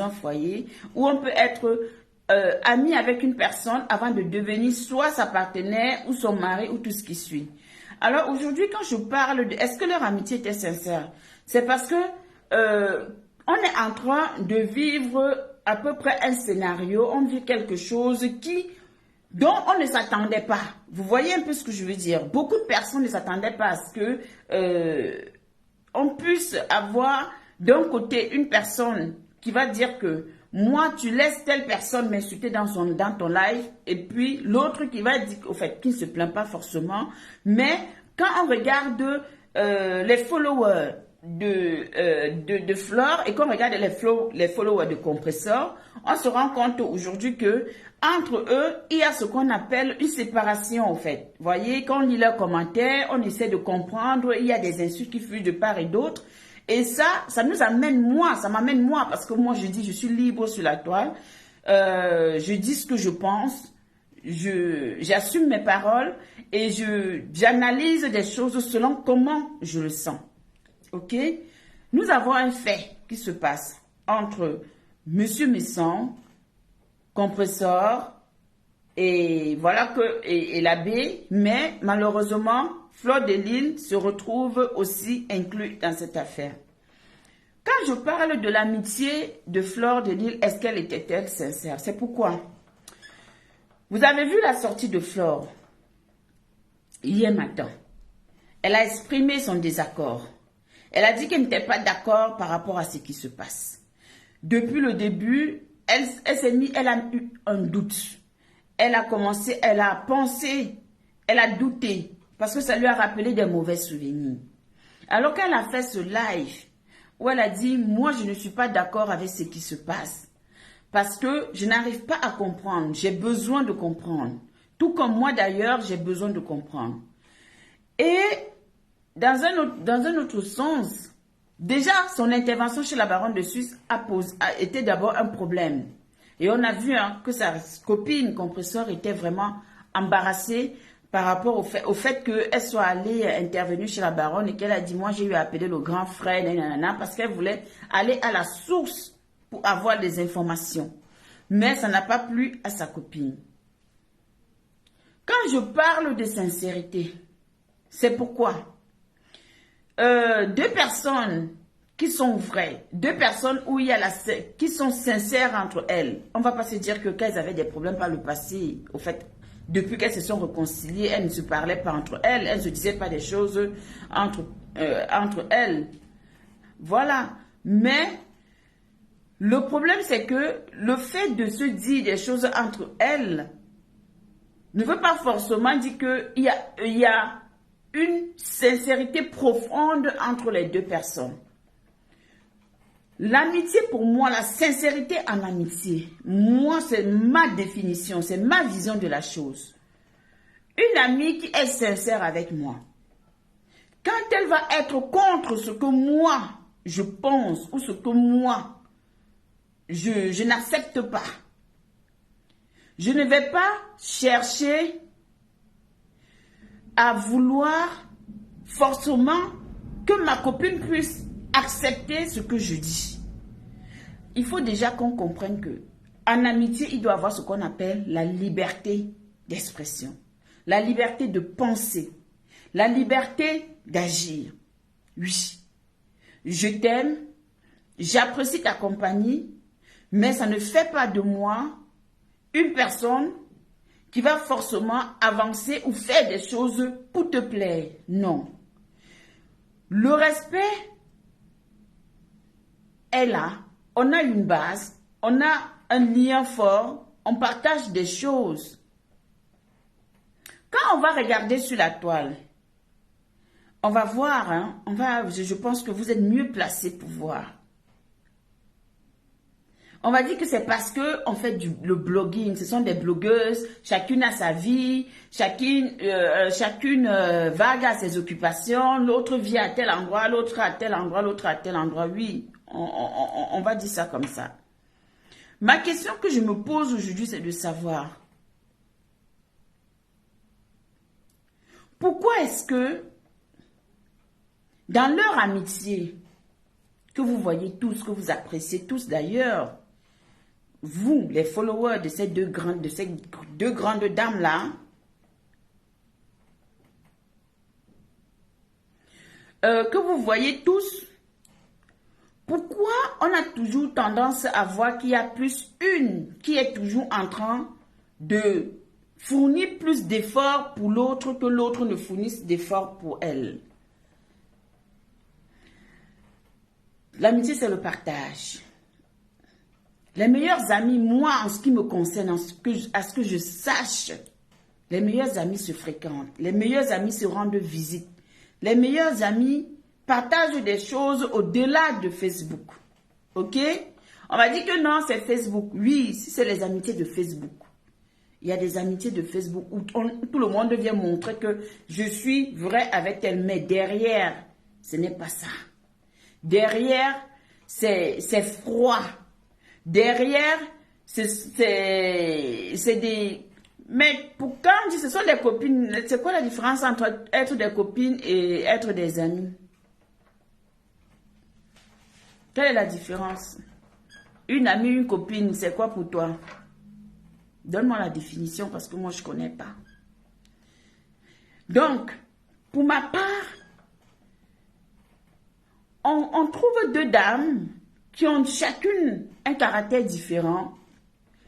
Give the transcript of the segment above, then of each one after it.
un foyer où on peut être ami avec une personne avant de devenir soit sa partenaire ou son mari ou tout ce qui suit. Alors aujourd'hui, quand je parle de est-ce que leur amitié était sincère, c'est parce que on est en train de vivre à peu près un scénario, on vit quelque chose dont on ne s'attendait pas. Vous voyez un peu ce que je veux dire. Beaucoup de personnes ne s'attendaient pas à ce que on puisse avoir d'un côté une personne qui va dire que moi, tu laisses telle personne m'insulter dans ton live, et puis l'autre qui va dire, au fait, qui ne se plaint pas forcément, mais quand on regarde les followers de Flore et qu'on regarde les followers de Compressor, on se rend compte aujourd'hui que entre eux, il y a ce qu'on appelle une séparation en fait. Vous voyez, quand on lit leurs commentaires, on essaie de comprendre, il y a des insultes qui fuient de part et d'autre. Et ça nous amène ça m'amène moi, parce que moi je dis, je suis libre sur la toile, je dis ce que je pense, j'assume mes paroles et j'analyse des choses selon comment je le sens. Ok? Nous avons un fait qui se passe entre Monsieur Messon, Compressor, et voilà et l'abbé, mais malheureusement, Flore de Lille se retrouve aussi inclus dans cette affaire. Quand je parle de l'amitié de Flore de Lille, est-ce qu'elle était-elle sincère? C'est pourquoi. Vous avez vu la sortie de Flore hier matin. Elle a exprimé son désaccord. Elle a dit qu'elle n'était pas d'accord par rapport à ce qui se passe. Depuis le début, elle a eu un doute. Elle a commencé, elle a pensé, elle a douté, parce que ça lui a rappelé des mauvais souvenirs. Alors qu'elle a fait ce live, où elle a dit, moi je ne suis pas d'accord avec ce qui se passe, parce que je n'arrive pas à comprendre, j'ai besoin de comprendre. Tout comme moi d'ailleurs, j'ai besoin de comprendre. Et dans un autre sens, déjà son intervention chez la baronne de Suisse a été d'abord un problème. Et on a vu que sa copine Compressor était vraiment embarrassée par rapport au fait qu'elle soit allée intervenir chez la baronne et qu'elle a dit, moi j'ai eu à appeler le grand frère, nanana, parce qu'elle voulait aller à la source pour avoir des informations. Mais ça n'a pas plu à sa copine. Quand je parle de sincérité, c'est pourquoi deux personnes qui sont vraies, deux personnes où il y a qui sont sincères entre elles. On ne va pas se dire que qu'elles avaient des problèmes par le passé. Au fait, depuis qu'elles se sont réconciliées, elles ne se parlaient pas entre elles, elles ne se disaient pas des choses entre elles. Voilà. Mais le problème, c'est que le fait de se dire des choses entre elles ne veut pas forcément dire qu'il y a une sincérité profonde entre les deux personnes. L'amitié, pour moi, la sincérité en amitié, moi, c'est ma définition, c'est ma vision de la chose. Une amie qui est sincère avec moi, quand elle va être contre ce que moi, je pense, ou ce que moi, je n'accepte pas, je ne vais pas chercher à vouloir forcément que ma copine puisse accepter ce que je dis. Il faut déjà qu'on comprenne que en amitié, il doit y avoir ce qu'on appelle la liberté d'expression, la liberté de penser, la liberté d'agir. Oui, je t'aime, j'apprécie ta compagnie, mais ça ne fait pas de moi une personne qui va forcément avancer ou faire des choses pour te plaire. Non. Le respect est là, on a une base, on a un lien fort, on partage des choses. Quand on va regarder sur la toile, on va voir, je pense que vous êtes mieux placés pour voir. On va dire que c'est parce qu'on fait le blogging, ce sont des blogueuses, chacune a sa vie, chacune vague à ses occupations, l'autre vit à tel endroit, l'autre à tel endroit, l'autre à tel endroit, oui. On va dire ça comme ça. Ma question que je me pose aujourd'hui, c'est de savoir pourquoi est-ce que dans leur amitié, que vous voyez tous, que vous appréciez tous d'ailleurs, vous, les followers de ces deux grandes dames-là, que vous voyez tous, pourquoi on a toujours tendance à voir qu'il y a plus une qui est toujours en train de fournir plus d'efforts pour l'autre que l'autre ne fournisse d'efforts pour elle? L'amitié, c'est le partage. Les meilleurs amis, moi, en ce qui me concerne, à ce que je sache, les meilleurs amis se fréquentent. Les meilleurs amis se rendent visite. Les meilleurs amis partagent des choses au-delà de Facebook. Ok? On m'a dit que non, c'est Facebook. Oui, si c'est les amitiés de Facebook. Il y a des amitiés de Facebook où tout le monde vient montrer que je suis vrai avec elle. Mais derrière, ce n'est pas ça. Derrière, c'est froid. Derrière, c'est des... Mais pourquoi on dit que ce sont des copines? C'est quoi la différence entre être des copines et être des amis? Quelle est la différence? Une amie, une copine, c'est quoi pour toi? Donne-moi la définition parce que moi, je ne connais pas. Donc, pour ma part, on trouve deux dames qui ont chacune un caractère différent.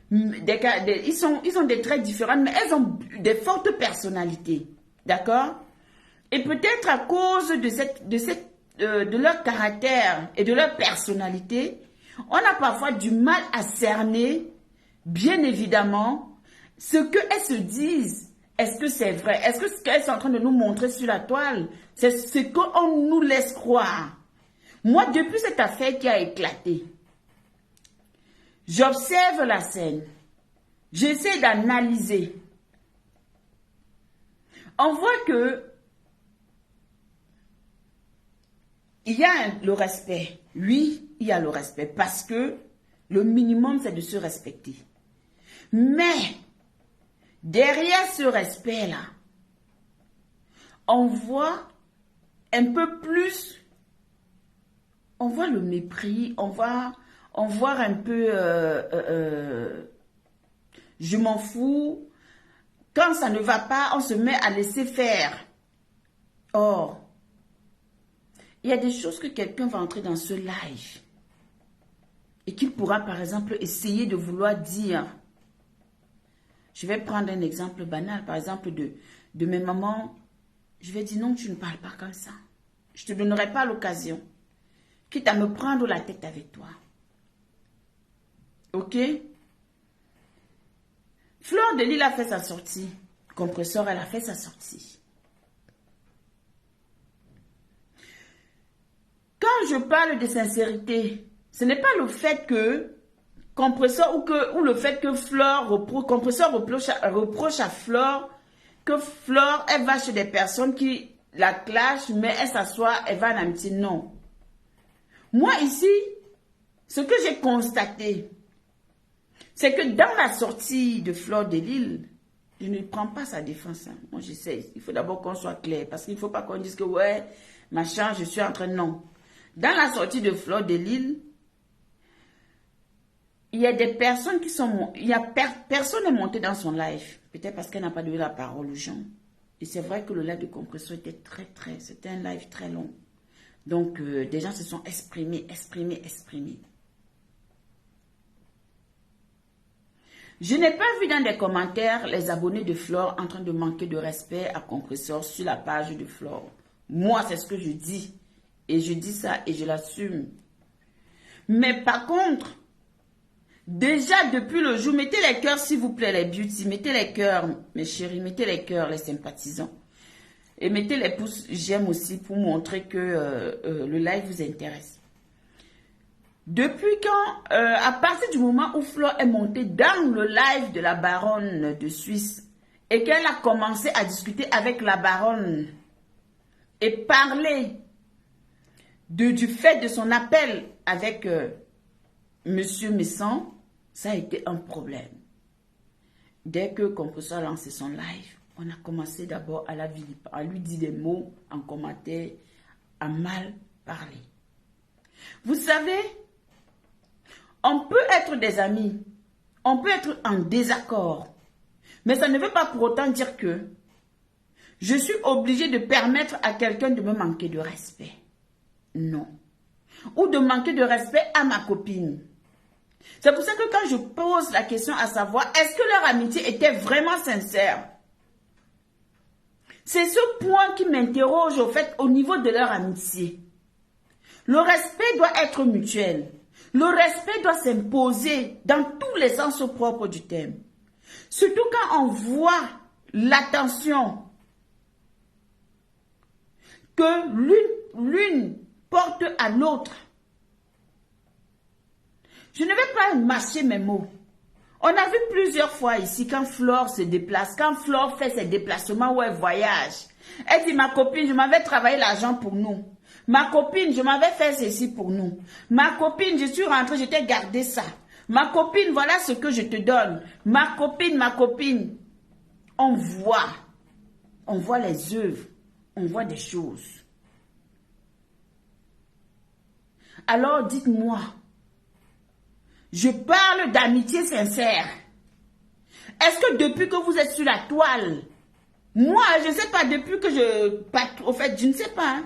Ils ont des traits différents, mais elles ont des fortes personnalités. D'accord? Et peut-être à cause de leur caractère et de leur personnalité, on a parfois du mal à cerner, bien évidemment, ce qu'elles se disent. Est-ce que c'est vrai? Est-ce que ce qu'elles sont en train de nous montrer sur la toile, c'est ce qu'on nous laisse croire? Moi, depuis cette affaire qui a éclaté, j'observe la scène. J'essaie d'analyser. On voit que il y a le respect. Oui, il y a le respect parce que le minimum, c'est de se respecter. Mais derrière ce respect-là, on voit un peu plus, on voit le mépris, on voit un peu, je m'en fous. Quand ça ne va pas, on se met à laisser faire. Or, il y a des choses que quelqu'un va entrer dans ce live et qu'il pourra, par exemple, essayer de vouloir dire. Je vais prendre un exemple banal, par exemple, de mes mamans. Je vais dire non, tu ne parles pas comme ça. Je ne te donnerai pas l'occasion. Quitte à me prendre la tête avec toi. Ok? Fleur de Lys a fait sa sortie. Compresseur, elle a fait sa sortie. Quand je parle de sincérité, ce n'est pas le fait que Compresseur ou le fait que Compresseur reproche à Fleur que Fleur, elle va chez des personnes qui la clashent, mais elle s'assoit, elle va en amitié. Non. Moi ici, ce que j'ai constaté, c'est que dans la sortie de Fleur de Lys, je ne prends pas sa défense. Hein. Moi, j'essaie. Il faut d'abord qu'on soit clair. Parce qu'il ne faut pas qu'on dise que, ouais, machin, je suis en train de... Non. Dans la sortie de Fleur de Lys, il y a des personnes qui sont... Personne n'est monté dans son live. Peut-être parce qu'elle n'a pas donné la parole aux gens. Et c'est vrai que le live de Compresseur était c'était un live très long. Donc, des gens se sont exprimés. Je n'ai pas vu dans des commentaires les abonnés de Flore en train de manquer de respect à Compresseur sur la page de Flore. Moi, c'est ce que je dis. Et je dis ça et je l'assume. Mais par contre, déjà depuis le jour, mettez les cœurs s'il vous plaît, les beauty. Mettez les cœurs, mes chéris. Mettez les cœurs, les sympathisants. Et mettez les pouces j'aime aussi pour montrer que le live vous intéresse. Depuis quand, à partir du moment où Flore est montée dans le live de la baronne de Suisse et qu'elle a commencé à discuter avec la baronne et parler du fait de son appel avec Monsieur Messon, ça a été un problème. Dès que Compresseur a lancé son live, on a commencé d'abord à lui dire des mots en commentaire, à mal parler. Vous savez, on peut être des amis, On peut être en désaccord. Mais ça ne veut pas pour autant dire que je suis obligée de permettre à quelqu'un de me manquer de respect. Non. Ou de manquer de respect à ma copine. C'est pour ça que quand je pose la question à savoir, est-ce que leur amitié était vraiment sincère? C'est ce point qui m'interroge au fait au niveau de leur amitié. Le respect doit être mutuel. Le respect doit s'imposer dans tous les sens propres du terme. Surtout quand on voit l'attention que l'une porte à l'autre. Je ne vais pas mâcher mes mots. On a vu plusieurs fois ici quand Flore se déplace, quand Flore fait ses déplacements ou elle voyage. Elle dit, ma copine, je m'avais travaillé l'argent pour nous. Ma copine, je m'avais fait ceci pour nous. Ma copine, je suis rentrée, je t'ai gardé ça. Ma copine, voilà ce que je te donne. Ma copine. On voit les œuvres, on voit des choses. Alors dites-moi, je parle d'amitié sincère. Est-ce que depuis que vous êtes sur la toile, moi, je ne sais pas, depuis que au fait, je ne sais pas. Hein.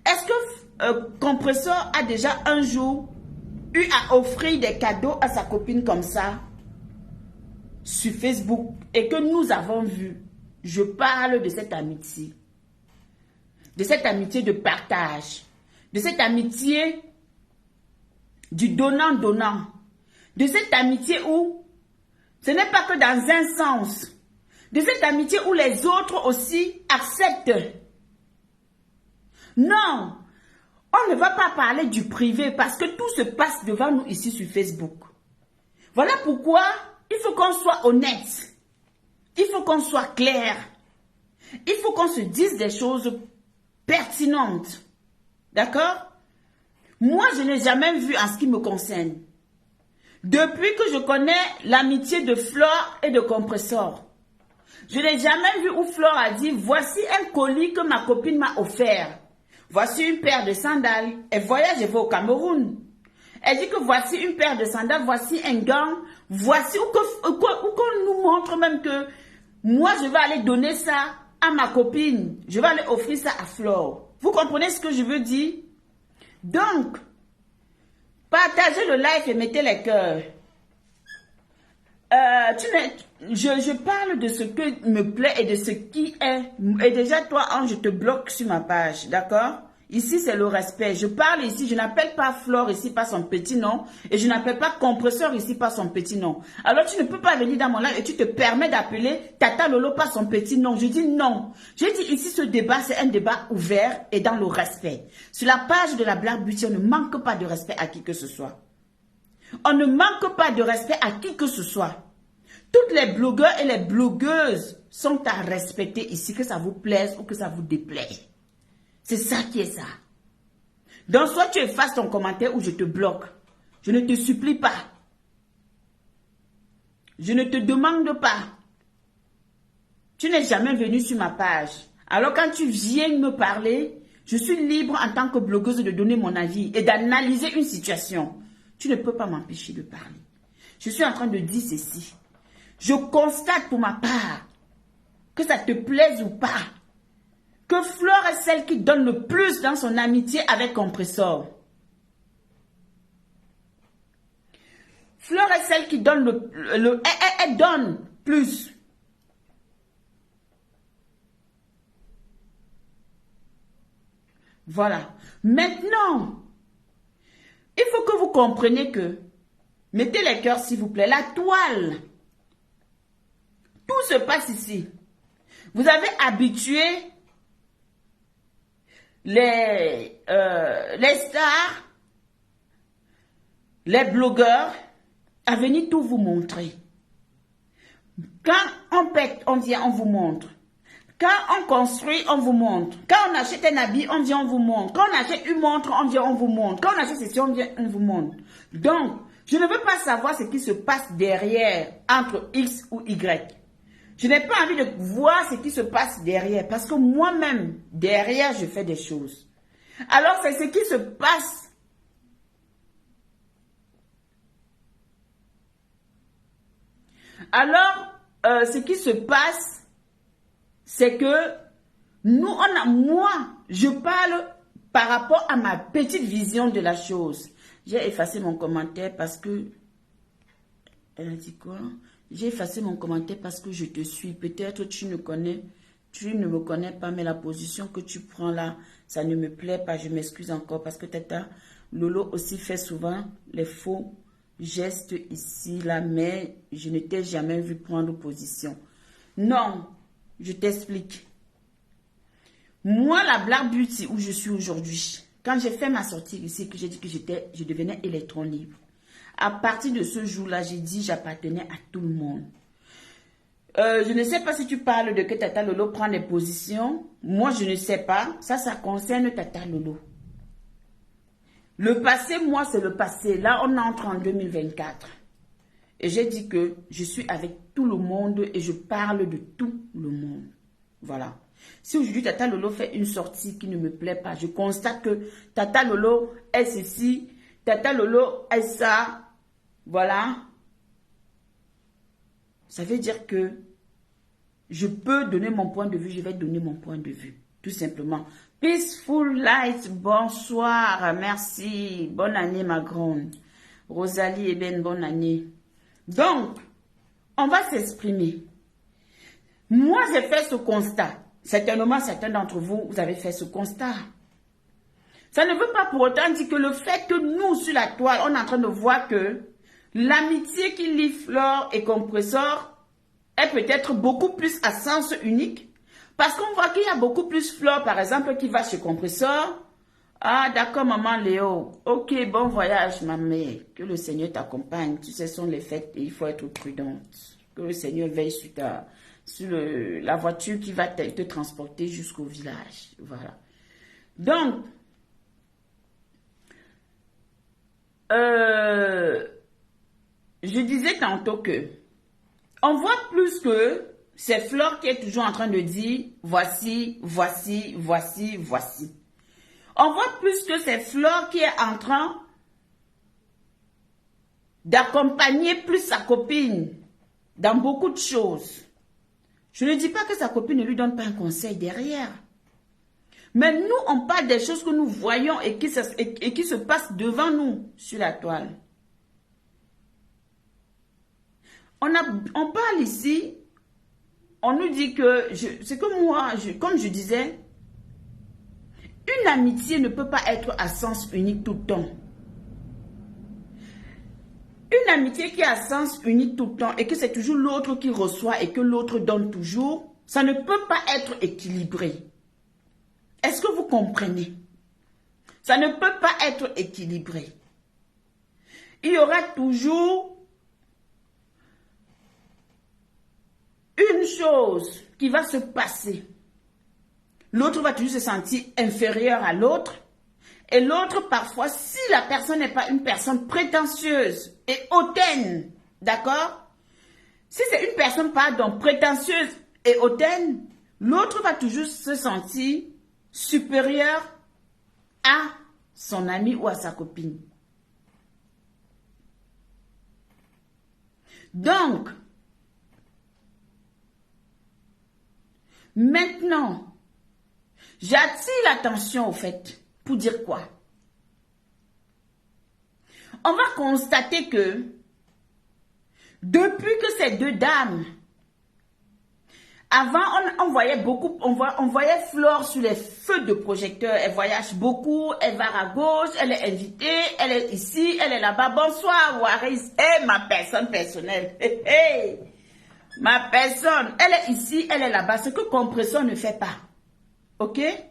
Est-ce que Compresseur a déjà un jour eu à offrir des cadeaux à sa copine comme ça sur Facebook et que nous avons vu? Je parle de cette amitié. De cette amitié de partage. De cette amitié du donnant-donnant. De cette amitié où ce n'est pas que dans un sens. De cette amitié où les autres aussi acceptent. Non, on ne va pas parler du privé parce que tout se passe devant nous ici sur Facebook. Voilà pourquoi il faut qu'on soit honnête. Il faut qu'on soit clair. Il faut qu'on se dise des choses pertinentes. D'accord? Moi, je n'ai jamais vu en ce qui me concerne. Depuis que je connais l'amitié de Flore et de Compresseur, je n'ai jamais vu où Flore a dit, voici un colis que ma copine m'a offert. Voici une paire de sandales. Elle voyage, je vais au Cameroun. Elle dit que voici une paire de sandales, voici un gant. Voici où qu'on nous montre même que moi, je vais aller donner ça à ma copine. Je vais aller offrir ça à Flore. Vous comprenez ce que je veux dire? Donc, partagez le live et mettez les cœurs. Je parle de ce que me plaît et de ce qui est. Et déjà, toi, Ange, je te bloque sur ma page, d'accord? Ici, c'est le respect. Je parle ici, je n'appelle pas Flore ici par son petit nom. Et je n'appelle pas Compresseur ici par son petit nom. Alors, tu ne peux pas venir dans mon live et tu te permets d'appeler Tata Lolo par son petit nom. Je dis non. Je dis ici, ce débat, c'est un débat ouvert et dans le respect. Sur la page de la Black Beauty, on ne manque pas de respect à qui que ce soit. On ne manque pas de respect à qui que ce soit. Toutes les blogueurs et les blogueuses sont à respecter ici, que ça vous plaise ou que ça vous déplaise. C'est ça qui est ça. Donc, soit tu effaces ton commentaire ou je te bloque. Je ne te supplie pas. Je ne te demande pas. Tu n'es jamais venu sur ma page. Alors, quand tu viens me parler, je suis libre en tant que blogueuse de donner mon avis et d'analyser une situation. Tu ne peux pas m'empêcher de parler. Je suis en train de dire ceci. Je constate pour ma part, que ça te plaise ou pas, que Flore est celle qui donne le plus dans son amitié avec Compresseur. Flore est celle qui donne elle donne plus. Voilà. Maintenant, il faut que vous compreniez que, mettez les cœurs s'il vous plaît, la toile, tout se passe ici. Vous avez habitué les stars, les blogueurs à venir tout vous montrer. Quand on pète, on vient, on vous montre. Quand on construit, on vous montre. Quand on achète un habit, on vient, on vous montre. Quand on achète une montre, on vient, on vous montre. Quand on achète ceci, on vient, on vous montre. Donc, je ne veux pas savoir ce qui se passe derrière, entre X ou Y. Je n'ai pas envie de voir ce qui se passe derrière, parce que moi-même, derrière, je fais des choses. Alors, c'est ce qui se passe Alors, ce qui se passe, c'est que moi, je parle par rapport à ma petite vision de la chose. J'ai effacé mon commentaire parce que... Elle a dit quoi? J'ai effacé mon commentaire parce que je te suis. Peut-être tu ne me connais pas, mais la position que tu prends là, ça ne me plaît pas. Je m'excuse encore parce que Tata Lolo aussi fait souvent les faux gestes ici, là, mais je ne t'ai jamais vu prendre position. Non, je t'explique. Moi, la Black Beauty où je suis aujourd'hui, quand j'ai fait ma sortie ici, que j'ai dit que je devenais électron libre, à partir de ce jour-là, j'ai dit j'appartenais à tout le monde. Je ne sais pas si tu parles de que Tata Lolo prend des positions. Moi, je ne sais pas. Ça concerne Tata Lolo. Le passé, moi, c'est le passé. Là, on entre en 2024. Et j'ai dit que je suis avec tout le monde et je parle de tout le monde. Voilà. Si aujourd'hui Tata Lolo fait une sortie qui ne me plaît pas, je constate que Tata Lolo est ceci, Tata Lolo est ça. Voilà. Ça veut dire que je peux donner mon point de vue, je vais donner mon point de vue. Tout simplement. Peaceful Light, bonsoir, merci. Bonne année, ma grande. Rosalie Eben, bonne année. Donc, on va s'exprimer. Moi, j'ai fait ce constat. Certainement, certains d'entre vous, vous avez fait ce constat. Ça ne veut pas pour autant dire que le fait que nous, sur la toile, on est en train de voir que l'amitié qui lie Flore et Compressor est peut-être beaucoup plus à sens unique. Parce qu'on voit qu'il y a beaucoup plus Flore, par exemple, qui va chez Compressor. Ah, d'accord, maman Léo. Ok, bon voyage, ma mère. Que le Seigneur t'accompagne. Tu sais, ce sont les fêtes et il faut être prudente. Que le Seigneur veille sur la voiture qui va te transporter jusqu'au village. Voilà. Donc, je disais tantôt que on voit plus que c'est Flore qui est toujours en train de dire voici, voici, voici, voici. On voit plus que c'est Flore qui est en train d'accompagner plus sa copine dans beaucoup de choses. Je ne dis pas que sa copine ne lui donne pas un conseil derrière. Mais nous, on parle des choses que nous voyons et qui se passent devant nous sur la toile. On parle ici, on nous dit que, c'est que moi, comme je disais, une amitié ne peut pas être à sens unique tout le temps. Une amitié qui est à sens unique tout le temps et que c'est toujours l'autre qui reçoit et que l'autre donne toujours, ça ne peut pas être équilibré. Est-ce que vous comprenez? Ça ne peut pas être équilibré. Il y aura toujours une chose qui va se passer. L'autre va toujours se sentir inférieur à l'autre. Et l'autre, parfois, si la personne n'est pas une personne prétentieuse et hautaine, d'accord? Si c'est une personne, pardon, prétentieuse et hautaine, l'autre va toujours se sentir supérieur à son ami ou à sa copine. Donc, maintenant, j'attire l'attention au fait, pour dire quoi? On va constater que, depuis que ces deux dames, avant on voyait beaucoup, on voyait Flore sur les feux de projecteur, elle voyage beaucoup, elle va à gauche, elle est invitée, elle est ici, elle est là-bas. Bonsoir Waris, ma personne personnelle, ma personne, elle est ici, elle est là-bas, ce que Compressor ne fait pas, ok? Et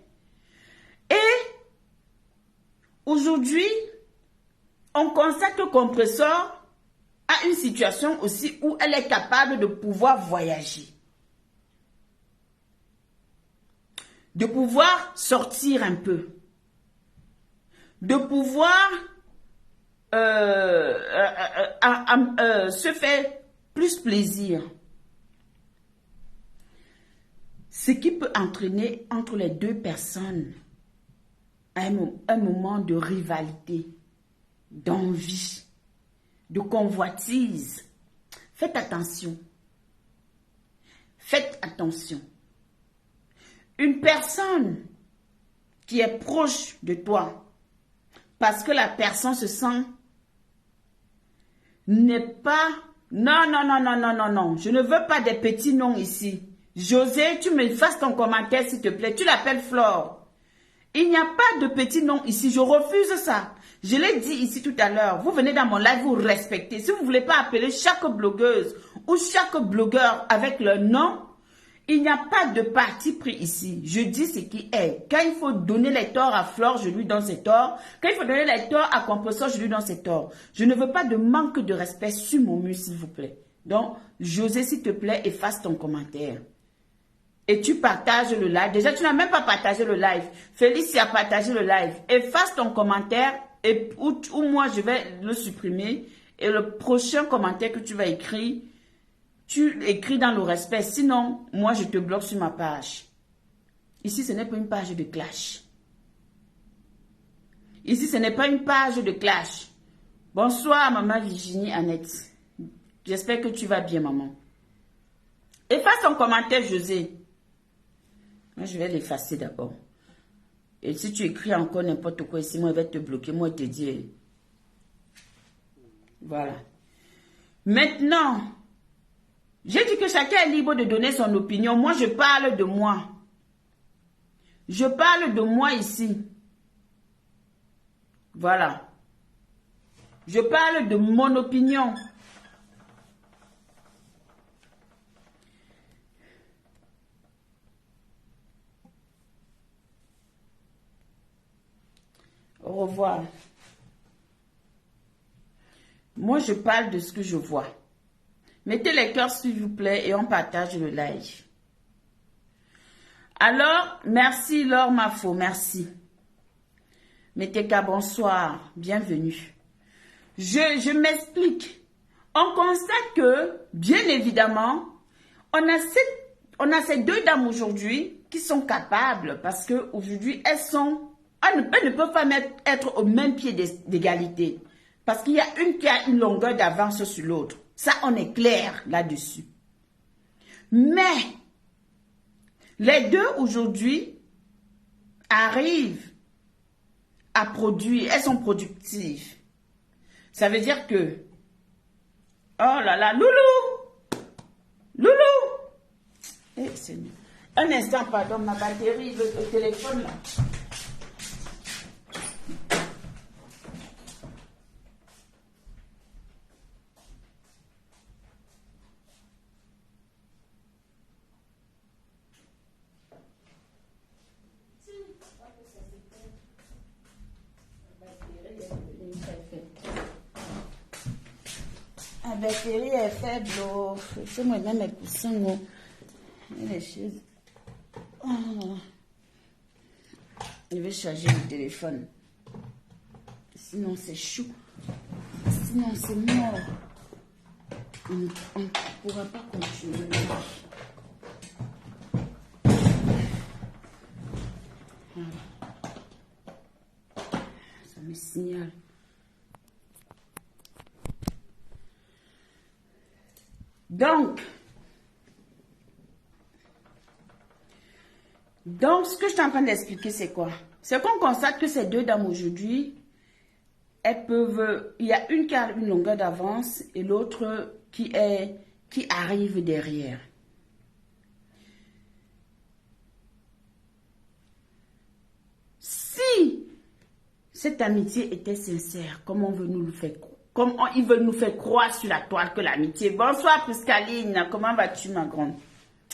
aujourd'hui, on constate que Compressor a une situation aussi où elle est capable de pouvoir voyager. De pouvoir sortir un peu. De pouvoir se faire plus plaisir. Ce qui peut entraîner entre les deux personnes un moment de rivalité, d'envie, de convoitise. Faites attention. Faites attention. Une personne qui est proche de toi, parce que la personne se sent, n'est pas... Non, non, non, non, non, non, non. Je ne veux pas des petits noms ici. José, tu me fasses ton commentaire, s'il te plaît. Tu l'appelles Flore. Il n'y a pas de petits noms ici. Je refuse ça. Je l'ai dit ici tout à l'heure. Vous venez dans mon live, vous respectez. Si vous ne voulez pas appeler chaque blogueuse ou chaque blogueur avec leur nom, il n'y a pas de parti pris ici. Je dis ce qui est. Quand il faut donner les torts à Flore, je lui donne ses torts. Quand il faut donner les torts à Composo, je lui donne ses torts. Je ne veux pas de manque de respect sur mon mur, s'il vous plaît. Donc, José, s'il te plaît, efface ton commentaire. Et tu partages le live. Déjà, tu n'as même pas partagé le live. Félix a partagé le live. Efface ton commentaire ou moi, je vais le supprimer. Et le prochain commentaire que tu vas écrire, tu écris dans le respect. Sinon, moi, je te bloque sur ma page. Ici, ce n'est pas une page de clash. Ici, ce n'est pas une page de clash. Bonsoir, maman Virginie Annette. J'espère que tu vas bien, maman. Efface ton commentaire, José. Moi, je vais l'effacer d'abord. Et si tu écris encore n'importe quoi ici, moi, je vais te bloquer. Moi, je te dis. Voilà. Maintenant, j'ai dit que chacun est libre de donner son opinion. Moi, je parle de moi. Je parle de moi ici. Voilà. Je parle de mon opinion. Au revoir. Moi, je parle de ce que je vois. Mettez les cœurs, s'il vous plaît, et on partage le live. Alors, merci Laure Mafo, merci. Mettez qu'à bonsoir, bienvenue. Je m'explique. On constate que, bien évidemment, on a ces deux dames aujourd'hui qui sont capables, parce qu'aujourd'hui, elles ne peuvent pas être au même pied d'égalité. Parce qu'il y a une qui a une longueur d'avance sur l'autre. Ça, on est clair là-dessus. Mais, les deux aujourd'hui arrivent à produire. Elles sont productives. Ça veut dire que... Oh là là, Loulou! Loulou! Eh, Seigneur. Un instant, pardon, ma batterie, le téléphone là. La batterie est faible. C'est moi-même mes coussins. Les choses. Oh. Je vais charger le téléphone. Sinon, c'est chou. Sinon, c'est mort. On ne pourra pas continuer. Ça me signale. Donc, ce que je suis en train d'expliquer, c'est quoi? C'est qu'on constate que ces deux dames aujourd'hui, elles peuvent... Il y a une qui a une longueur d'avance et l'autre qui arrive derrière. Si cette amitié était sincère, comme on veut nous le faire croire, comme ils veulent nous faire croire sur la toile que l'amitié... Bonsoir Pascaline, comment vas-tu ma grande?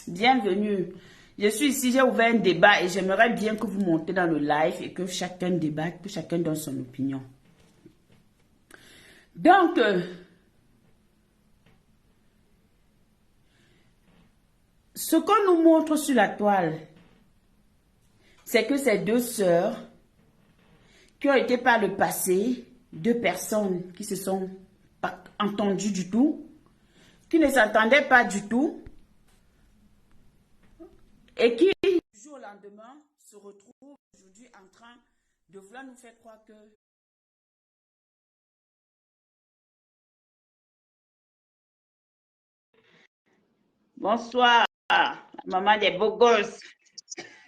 Bienvenue. Je suis ici, j'ai ouvert un débat et j'aimerais bien que vous montez dans le live et que chacun débatte, que chacun donne son opinion. Donc, ce qu'on nous montre sur la toile, c'est que ces deux sœurs qui ont été par le passé, deux personnes qui se sont pas entendues du tout, qui ne s'entendaient pas du tout, et qui, du jour au lendemain, se retrouvent aujourd'hui en train de vouloir nous faire croire que Bonsoir, maman des beaux gosses.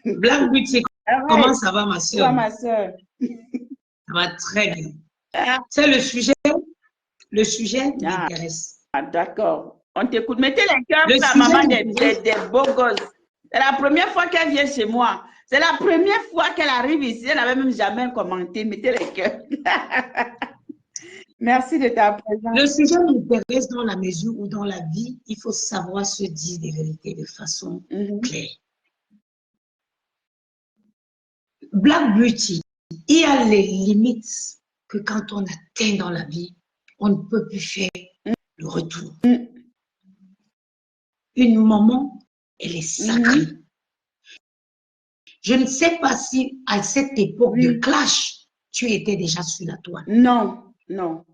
Black Beauty, comment ça va, ma soeur? Toi, ma soeur. Ça va très bien. Ah, C'est le sujet m'intéresse. d'accord. On t'écoute. Mettez les cœurs Le pour la sujet maman des beaux gosses. C'est la première fois qu'elle vient chez moi. C'est la première fois qu'elle arrive ici. Elle n'avait même jamais commenté. Mettez les cœurs. Merci de ta présence. Le sujet m'intéresse dans la mesure où dans la vie, il faut savoir se dire des vérités de façon claire. Black Beauty, il y a les limites que quand on atteint dans la vie, on ne peut plus faire le retour. Une maman, elle est sacrée. Je ne sais pas si à cette époque de clash, tu étais déjà sur la toile. Non, non.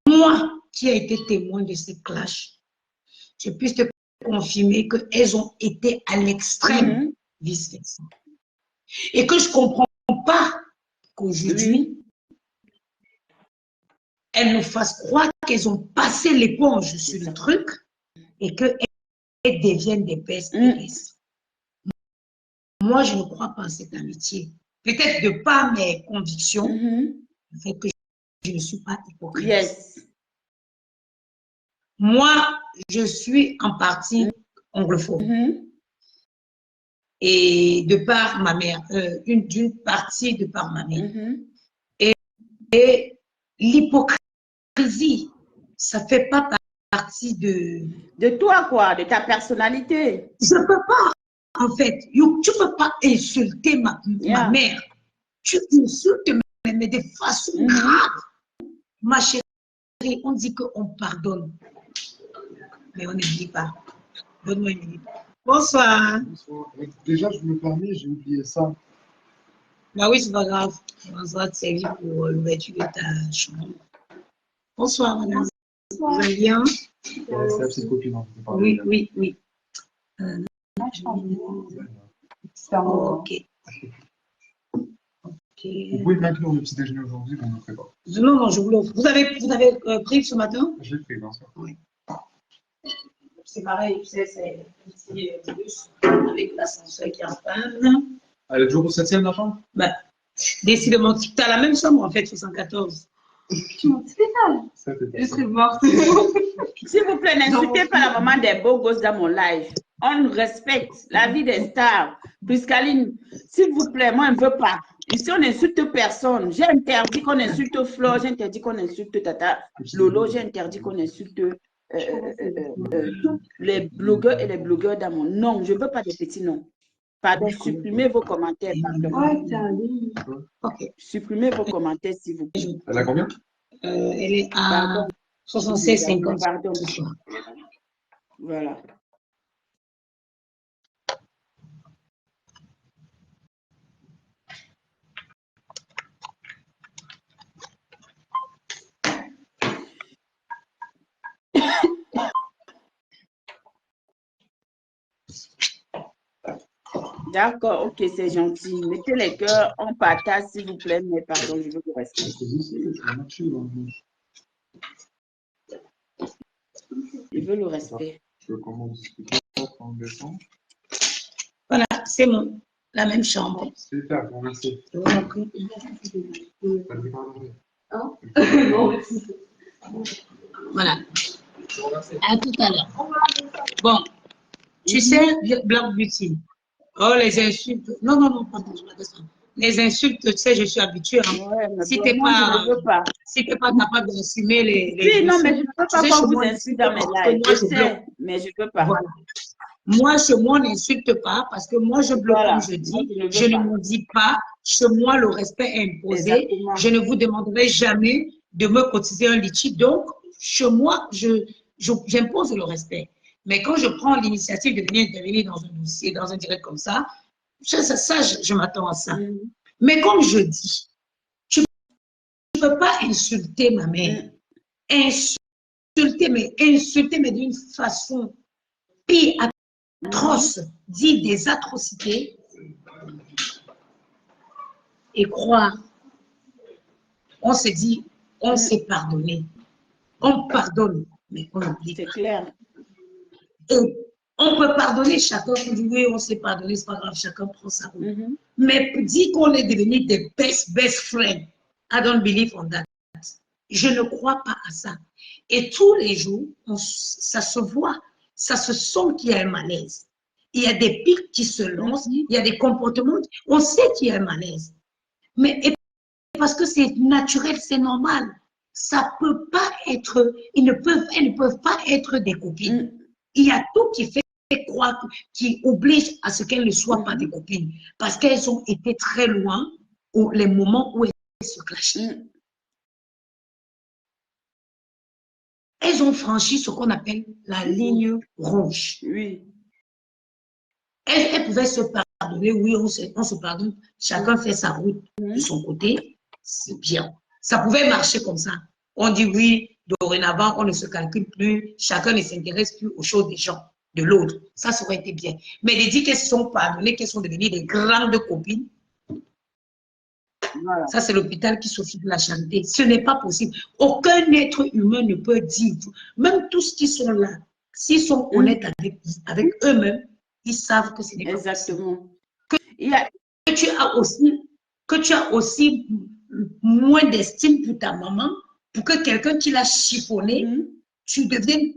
Moi, qui ai été témoin de ces clashs, je puisse te confirmer qu'elles ont été à l'extrême, vice-versa. Et que je ne comprends pas qu'aujourd'hui, elles nous fassent croire qu'elles ont passé l'éponge sur le truc et qu'elles deviennent des bestes. Moi, je ne crois pas à cette amitié. Peut-être de par mes convictions, le fait que je ne suis pas hypocrite. Moi, je suis en partie anglophone. Et de par ma mère, d'une partie de par ma mère. Et l'hypocrisie, ça ne fait pas partie de... De toi, quoi, de ta personnalité. Je ne peux pas, en fait. Tu ne peux pas insulter ma mère. Tu insultes, mais de façon grave. Ma chérie, on dit qu'on pardonne, mais on n'oublie pas. Donne-moi une minute. Bonsoir. Bonsoir. Déjà, je me permets, j'ai oublié ça. Bah oui, c'est pas grave. On va te servir pour l'ouverture de ta chambre. Bonsoir, madame. Bonsoir. Vous allez bien? C'est la petite copine. Oui, oui, oui. Ok. Vous pouvez m'inclure le petit déjeuner aujourd'hui, mais on ne le fait pas. Non, non, je vous l'offre. Vous avez pris ce matin? Je l'ai pris, bien sûr. Oui. C'est pareil, tu sais, c'est un petit bus avec l'ascenseur qui est en panne. Elle est toujours au 7e, la chambre? Bah, décidément, tu as la même chambre en fait, 74. Tu m'en sais je serais morte. S'il vous plaît, n'insultez pas la maman des beaux gosses dans mon live. On respecte la vie des stars. Priscaline, s'il vous plaît, moi, je ne veux pas. Ici, on n'insulte personne. J'ai interdit qu'on insulte Flo, j'ai interdit qu'on insulte Tata Lolo, j'ai interdit qu'on insulte les blogueurs et les blogueurs dans mon nom. Je ne veux pas de petits noms. Pardon, supprimez vos commentaires. Ok. Supprimez vos commentaires, s'il vous plaît. Elle a combien? Elle est à 76,50. Pardon. Voilà. D'accord, ok, c'est gentil. Mettez les cœurs en partage, s'il vous plaît, mais pardon, je veux vous rester. Je veux le respect. Voilà, c'est la même chambre. Super, merci. Je vous en prie. Voilà. À tout à l'heure. Bon, tu sais, Black Beauty. Oh, les insultes. Non, non, non, pardon, je descends. Les insultes, tu sais, je suis habituée. Ouais, si tu n'es pas, capable d'assumer les oui, non, mais je ne peux pas qu'on vous insulte dans mes lives. Je sais, mais je ne peux pas. Voilà. Moi, chez moi, on n'insulte pas parce que moi, je bloque comme je dis. Je ne me dis pas. Chez moi, le respect est imposé. Exactement. Je ne vous demanderai jamais de me cotiser un litchi. Donc, chez moi, j'impose le respect. Mais quand je prends l'initiative de venir intervenir dans un dossier, dans un direct comme ça, je m'attends à ça. Mais comme je dis, tu ne peux pas insulter ma mère. Insulter, mais d'une façon pire, atroce, dire des atrocités et croire. On se dit, on s'est pardonné. On pardonne, mais on oublie. C'est clair. Et on peut pardonner chacun. On dit oui, on s'est pardonné, c'est pas grave, chacun prend sa route. Mais dire qu'on est devenu des best friends, I don't believe on that. Je ne crois pas à ça. Et tous les jours, ça se voit, ça se sent qu'il y a un malaise. Il y a des pics qui se lancent, il y a des comportements, on sait qu'il y a un malaise. Mais parce que c'est naturel, c'est normal. Ça peut pas être, elles ne peuvent pas être des copines. Il y a tout qui fait croire, qui oblige à ce qu'elles ne soient pas des copines. Parce qu'elles ont été très loin les moments où elles se clashaient. Elles ont franchi ce qu'on appelle la ligne rouge. Oui. Elles pouvaient se pardonner, oui, on se pardonne, chacun fait sa route de son côté, c'est bien. Ça pouvait marcher comme ça. On dit oui, dorénavant, on ne se calcule plus, chacun ne s'intéresse plus aux choses des gens, de l'autre. Ça aurait été bien. Mais de dire qu'elles se sont pardonnées, qu'elles sont devenues des grandes copines, voilà. Ça c'est l'hôpital qui s'occupe de la charité. Ce n'est pas possible. Aucun être humain ne peut dire, même tous qui sont là, s'ils sont honnêtes avec eux-mêmes, ils savent que ce n'est pas exactement. Possible. Que tu as aussi moins d'estime pour ta maman, pour que quelqu'un qui l'a chiffonné, tu deviennes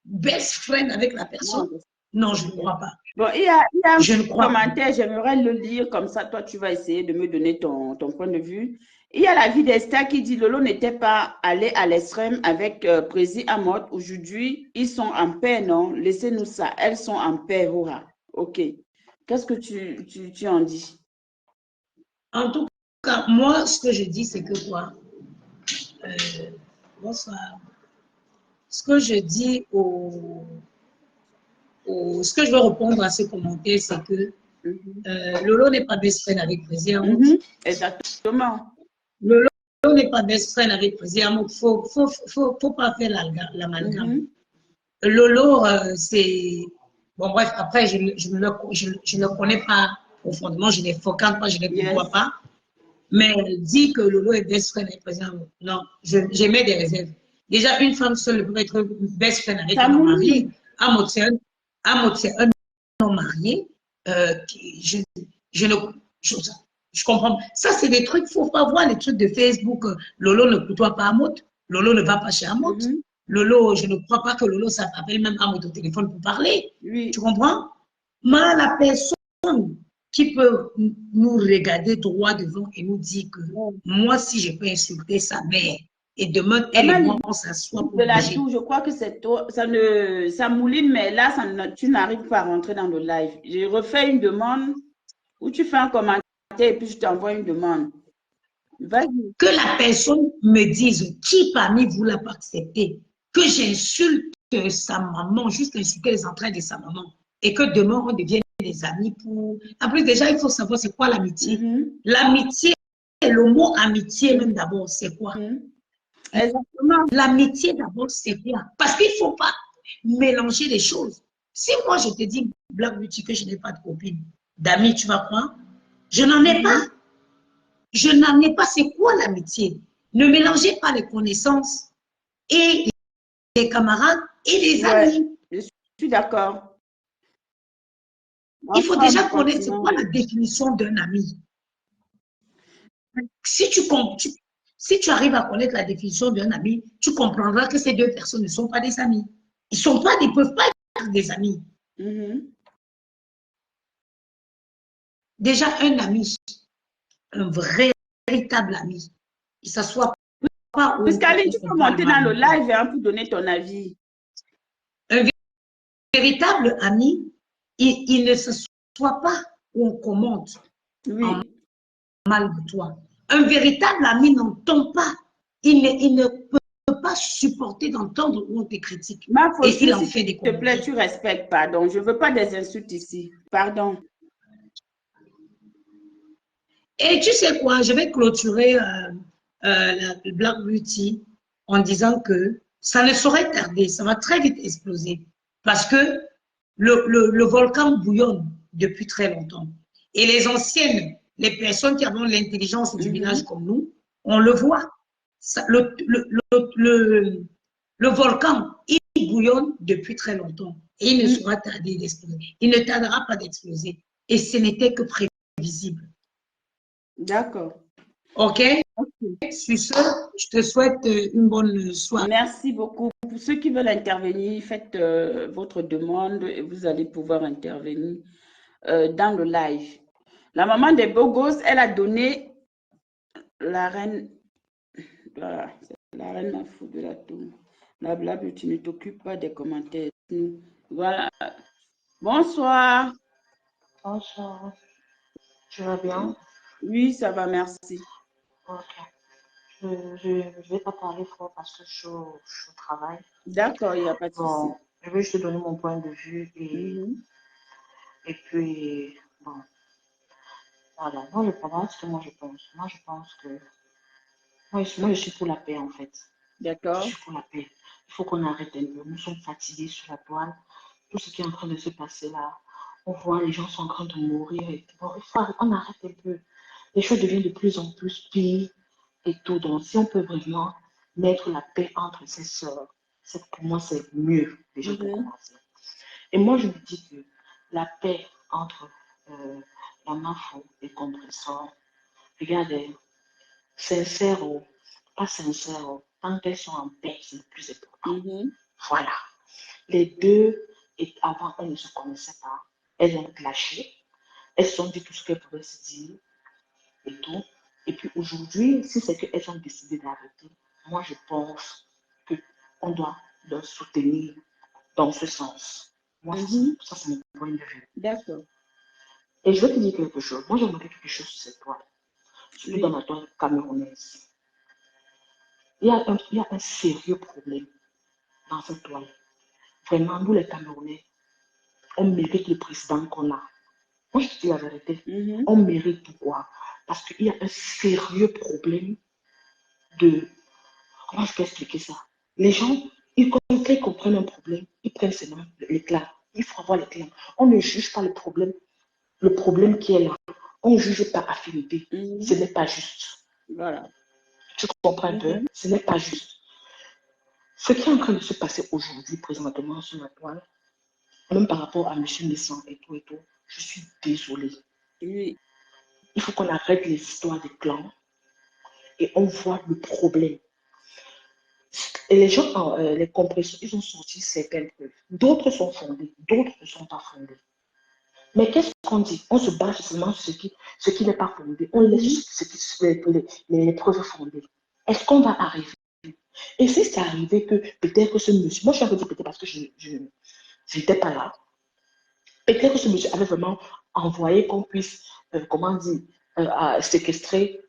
best friend avec la personne. Non, je ne crois pas. Bon, il y a un commentaire, j'aimerais le lire comme ça. Toi, tu vas essayer de me donner ton point de vue. Il y a la vie d'Esther qui dit Lolo n'était pas allé à l'extrême avec Prési Amot. Aujourd'hui, ils sont en paix, non? Laissez-nous ça. Elles sont en paix, Hora. Ok. Qu'est-ce que tu en dis? En tout cas, moi, ce que je dis, c'est que quoi? Bonsoir. Ce que je dis ce que je veux répondre à ce commentaire, c'est que Lolo n'est pas best friend avec Prési Amot. Exactement. Lolo n'est pas best friend avec Prési Amot. Faut pas faire l'amalgame. Lolo, c'est... Bon, bref, après, je ne le connais pas profondément, je ne les focale pas, je ne les vois pas. Mais dire que Lolo est best friend avec Prési Amot, non, j'émets des réserves. Déjà, une femme seule peut être best friend avec un homme marié. Amot, c'est un homme marié. Je comprends. Ça, c'est des trucs, il ne faut pas voir les trucs de Facebook. Lolo ne côtoie pas Amot. Lolo ne va pas chez Amot. Lolo, je ne crois pas que Lolo s'appelle même Amot au téléphone pour parler. Oui. Tu comprends? Mais la personne qui peut nous regarder droit devant et nous dire que moi, si je peux insulter sa mère, et demain, elle et moi, on s'assoit pour manger. Je crois que ça mouline, mais là, tu n'arrives pas à rentrer dans le live. Je refais une demande où tu fais un commentaire et puis je t'envoie une demande. Vas-y. Que la personne me dise qui parmi vous l'a pas accepté, que j'insulte sa maman, juste insulter les entrailles de sa maman, et que demain, on devienne des amis pour... En plus, déjà, il faut savoir c'est quoi l'amitié. L'amitié, le mot amitié même d'abord, c'est quoi? Exactement. L'amitié d'abord, c'est quoi? Parce qu'il ne faut pas mélanger les choses. Si moi, je te dis, Black Beauty, que je n'ai pas de copine, d'amis, tu vas croire? Je n'en ai pas. Je n'en ai pas. C'est quoi l'amitié? Ne mélangez pas les connaissances et les camarades et les amis. Je suis d'accord. Il faut déjà connaître c'est quoi la définition d'un ami. Si tu arrives à connaître la définition d'un ami, tu comprendras que ces deux personnes ne sont pas des amis. Ils ne peuvent pas être des amis. Déjà, un ami, un véritable ami, il ne s'assoit pas. Pascaline, tu peux monter dans le live pour donner ton avis. Un véritable ami, il ne s'assoit pas où on commente en mal de toi. Un véritable ami n'entend pas. Il ne peut pas supporter d'entendre où on te critique. Et il en fait des commentaires. S'il te plaît, tu respectes, pardon. Je ne veux pas des insultes ici. Pardon. Et tu sais quoi, je vais clôturer la Black Beauty en disant que ça ne saurait tarder, ça va très vite exploser. Parce que le volcan bouillonne depuis très longtemps. Et les anciennes, les personnes qui ont l'intelligence du village comme nous, on le voit. Ça, le volcan, il bouillonne depuis très longtemps et il ne sera tardé d'exploser. Il ne tardera pas d'exploser. Et ce n'était que prévisible. D'accord. OK? Sur ce, je te souhaite une bonne soirée. Merci beaucoup. Pour ceux qui veulent intervenir, faites votre demande et vous allez pouvoir intervenir dans le live. La maman des beaux gosses, elle a donné la reine. Voilà, la reine la fou de la tour. Blablabla, tu ne t'occupes pas des commentaires. Voilà. Bonsoir. Bonsoir. Tu vas bien? Oui, ça va, merci. Ok. Je vais pas parler fort parce que je suis au travail. D'accord, il n'y a pas de souci. Je vais juste te donner mon point de vue et puis, bon, voilà. Moi, ce que moi je pense. Moi, je pense que moi, je suis pour la paix, en fait. D'accord. Je suis pour la paix. Il faut qu'on arrête un peu. Nous sommes fatigués sur la toile. Tout ce qui est en train de se passer là, on voit les gens sont en train de mourir. Et bon, on arrête un peu. Les choses deviennent de plus en plus pires et tout. Donc, si on peut vraiment mettre la paix entre ces sœurs, pour moi, c'est mieux déjà pour commencer. Et moi, je me dis que la paix entre la MAFO et Compressor, regardez, sincère ou pas sincère, tant qu'elles sont en paix, c'est le plus important. Voilà. Les deux, avant, elles ne se connaissaient pas. Elles ont clashé. Elles se sont dit tout ce qu'elles pouvaient se dire et tout. Et puis aujourd'hui, si c'est qu'elles ont décidé d'arrêter, moi je pense qu'on doit leur soutenir dans ce sens. Moi, ça c'est mon point de vue. D'accord. Et je vais te dire quelque chose. Moi, j'ai remarqué quelque chose sur cette toile. Surtout dans la toile camerounaise. Il y a un sérieux problème dans cette toile. Vraiment, nous les Camerounais, on mérite le président qu'on a. Moi, je te dis la vérité. On mérite pourquoi? Parce qu'il y a un sérieux problème de... Comment je peux expliquer ça? Les gens, quand ils comprennent un problème, ils prennent seulement l'éclat. Il faut avoir l'éclat. On ne juge pas le problème qui est là. On ne juge par affinité. Ce n'est pas juste. Voilà. Tu comprends un peu? Ce n'est pas juste. Ce qui est en train de se passer aujourd'hui, présentement, sur la toile, même par rapport à M. Nessan et tout, je suis désolée. Oui. Il faut qu'on arrête les histoires des clans et on voit le problème. Et les gens, les compressions, ils ont sorti certaines preuves. D'autres sont fondées, d'autres ne sont pas fondées. Mais qu'est-ce qu'on dit? On se base seulement sur ce qui n'est pas fondé. On laisse les preuves fondées. Est-ce qu'on va arriver? Et si c'est arrivé que peut-être que ce monsieur, moi je suis un peu peut-être parce que je n'étais pas là, peut-être que ce monsieur avait vraiment envoyé qu'on puisse, comment dire, séquestrer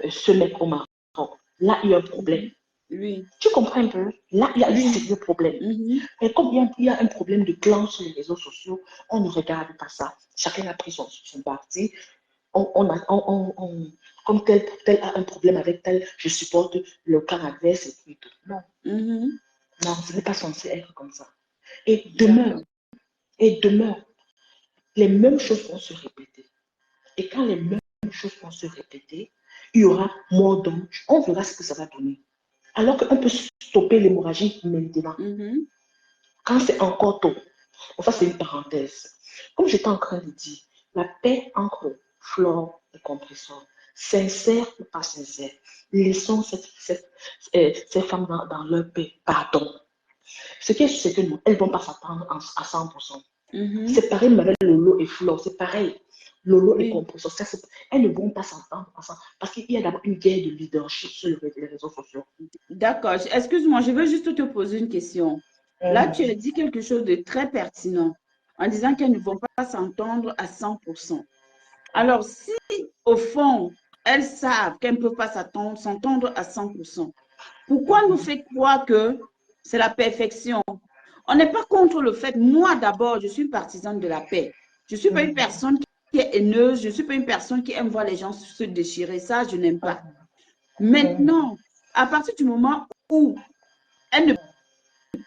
ce mec au Maroc. Là, il y a un problème. Oui. Tu comprends un peu? Là, il y a un sérieux problème. Et comme il y a un problème de clan sur les réseaux sociaux, on ne regarde pas ça. Chacun a pris son parti. Comme tel a un problème avec tel, je supporte le camp adverse et tout. Non. Non, ce n'est pas censé être comme ça. Et demain, les mêmes choses vont se répéter. Et quand les mêmes choses vont se répéter, il y aura moins d'hommes. On verra ce que ça va donner. Alors qu'on peut stopper l'hémorragie maintenant. Quand c'est encore tôt. Bon, ça, c'est une parenthèse. Comme j'étais en train de dire, la paix entre Flore et Compressor, sincère ou pas sincère, laissons ces femmes dans leur paix. Pardon. Ce qui est sûr, c'est que non, elles ne vont pas s'attendre à 100%. C'est pareil même avec Lolo et Flore, c'est pareil. Lolo et Compressor, elles ne vont pas s'entendre ensemble parce qu'il y a d'abord une guerre de leadership sur les réseaux sociaux. D'accord. Excuse-moi, je veux juste te poser une question. Là, tu as dit quelque chose de très pertinent en disant qu'elles ne vont pas s'entendre à 100%. Alors, si au fond, elles savent qu'elles ne peuvent pas s'entendre à 100%, pourquoi nous fait croire que c'est la perfection? On n'est pas contre le fait. Moi, d'abord, je suis partisane de la paix. Je ne suis pas une personne qui est haineuse. Je ne suis pas une personne qui aime voir les gens se déchirer. Ça, je n'aime pas. Maintenant, à partir du moment où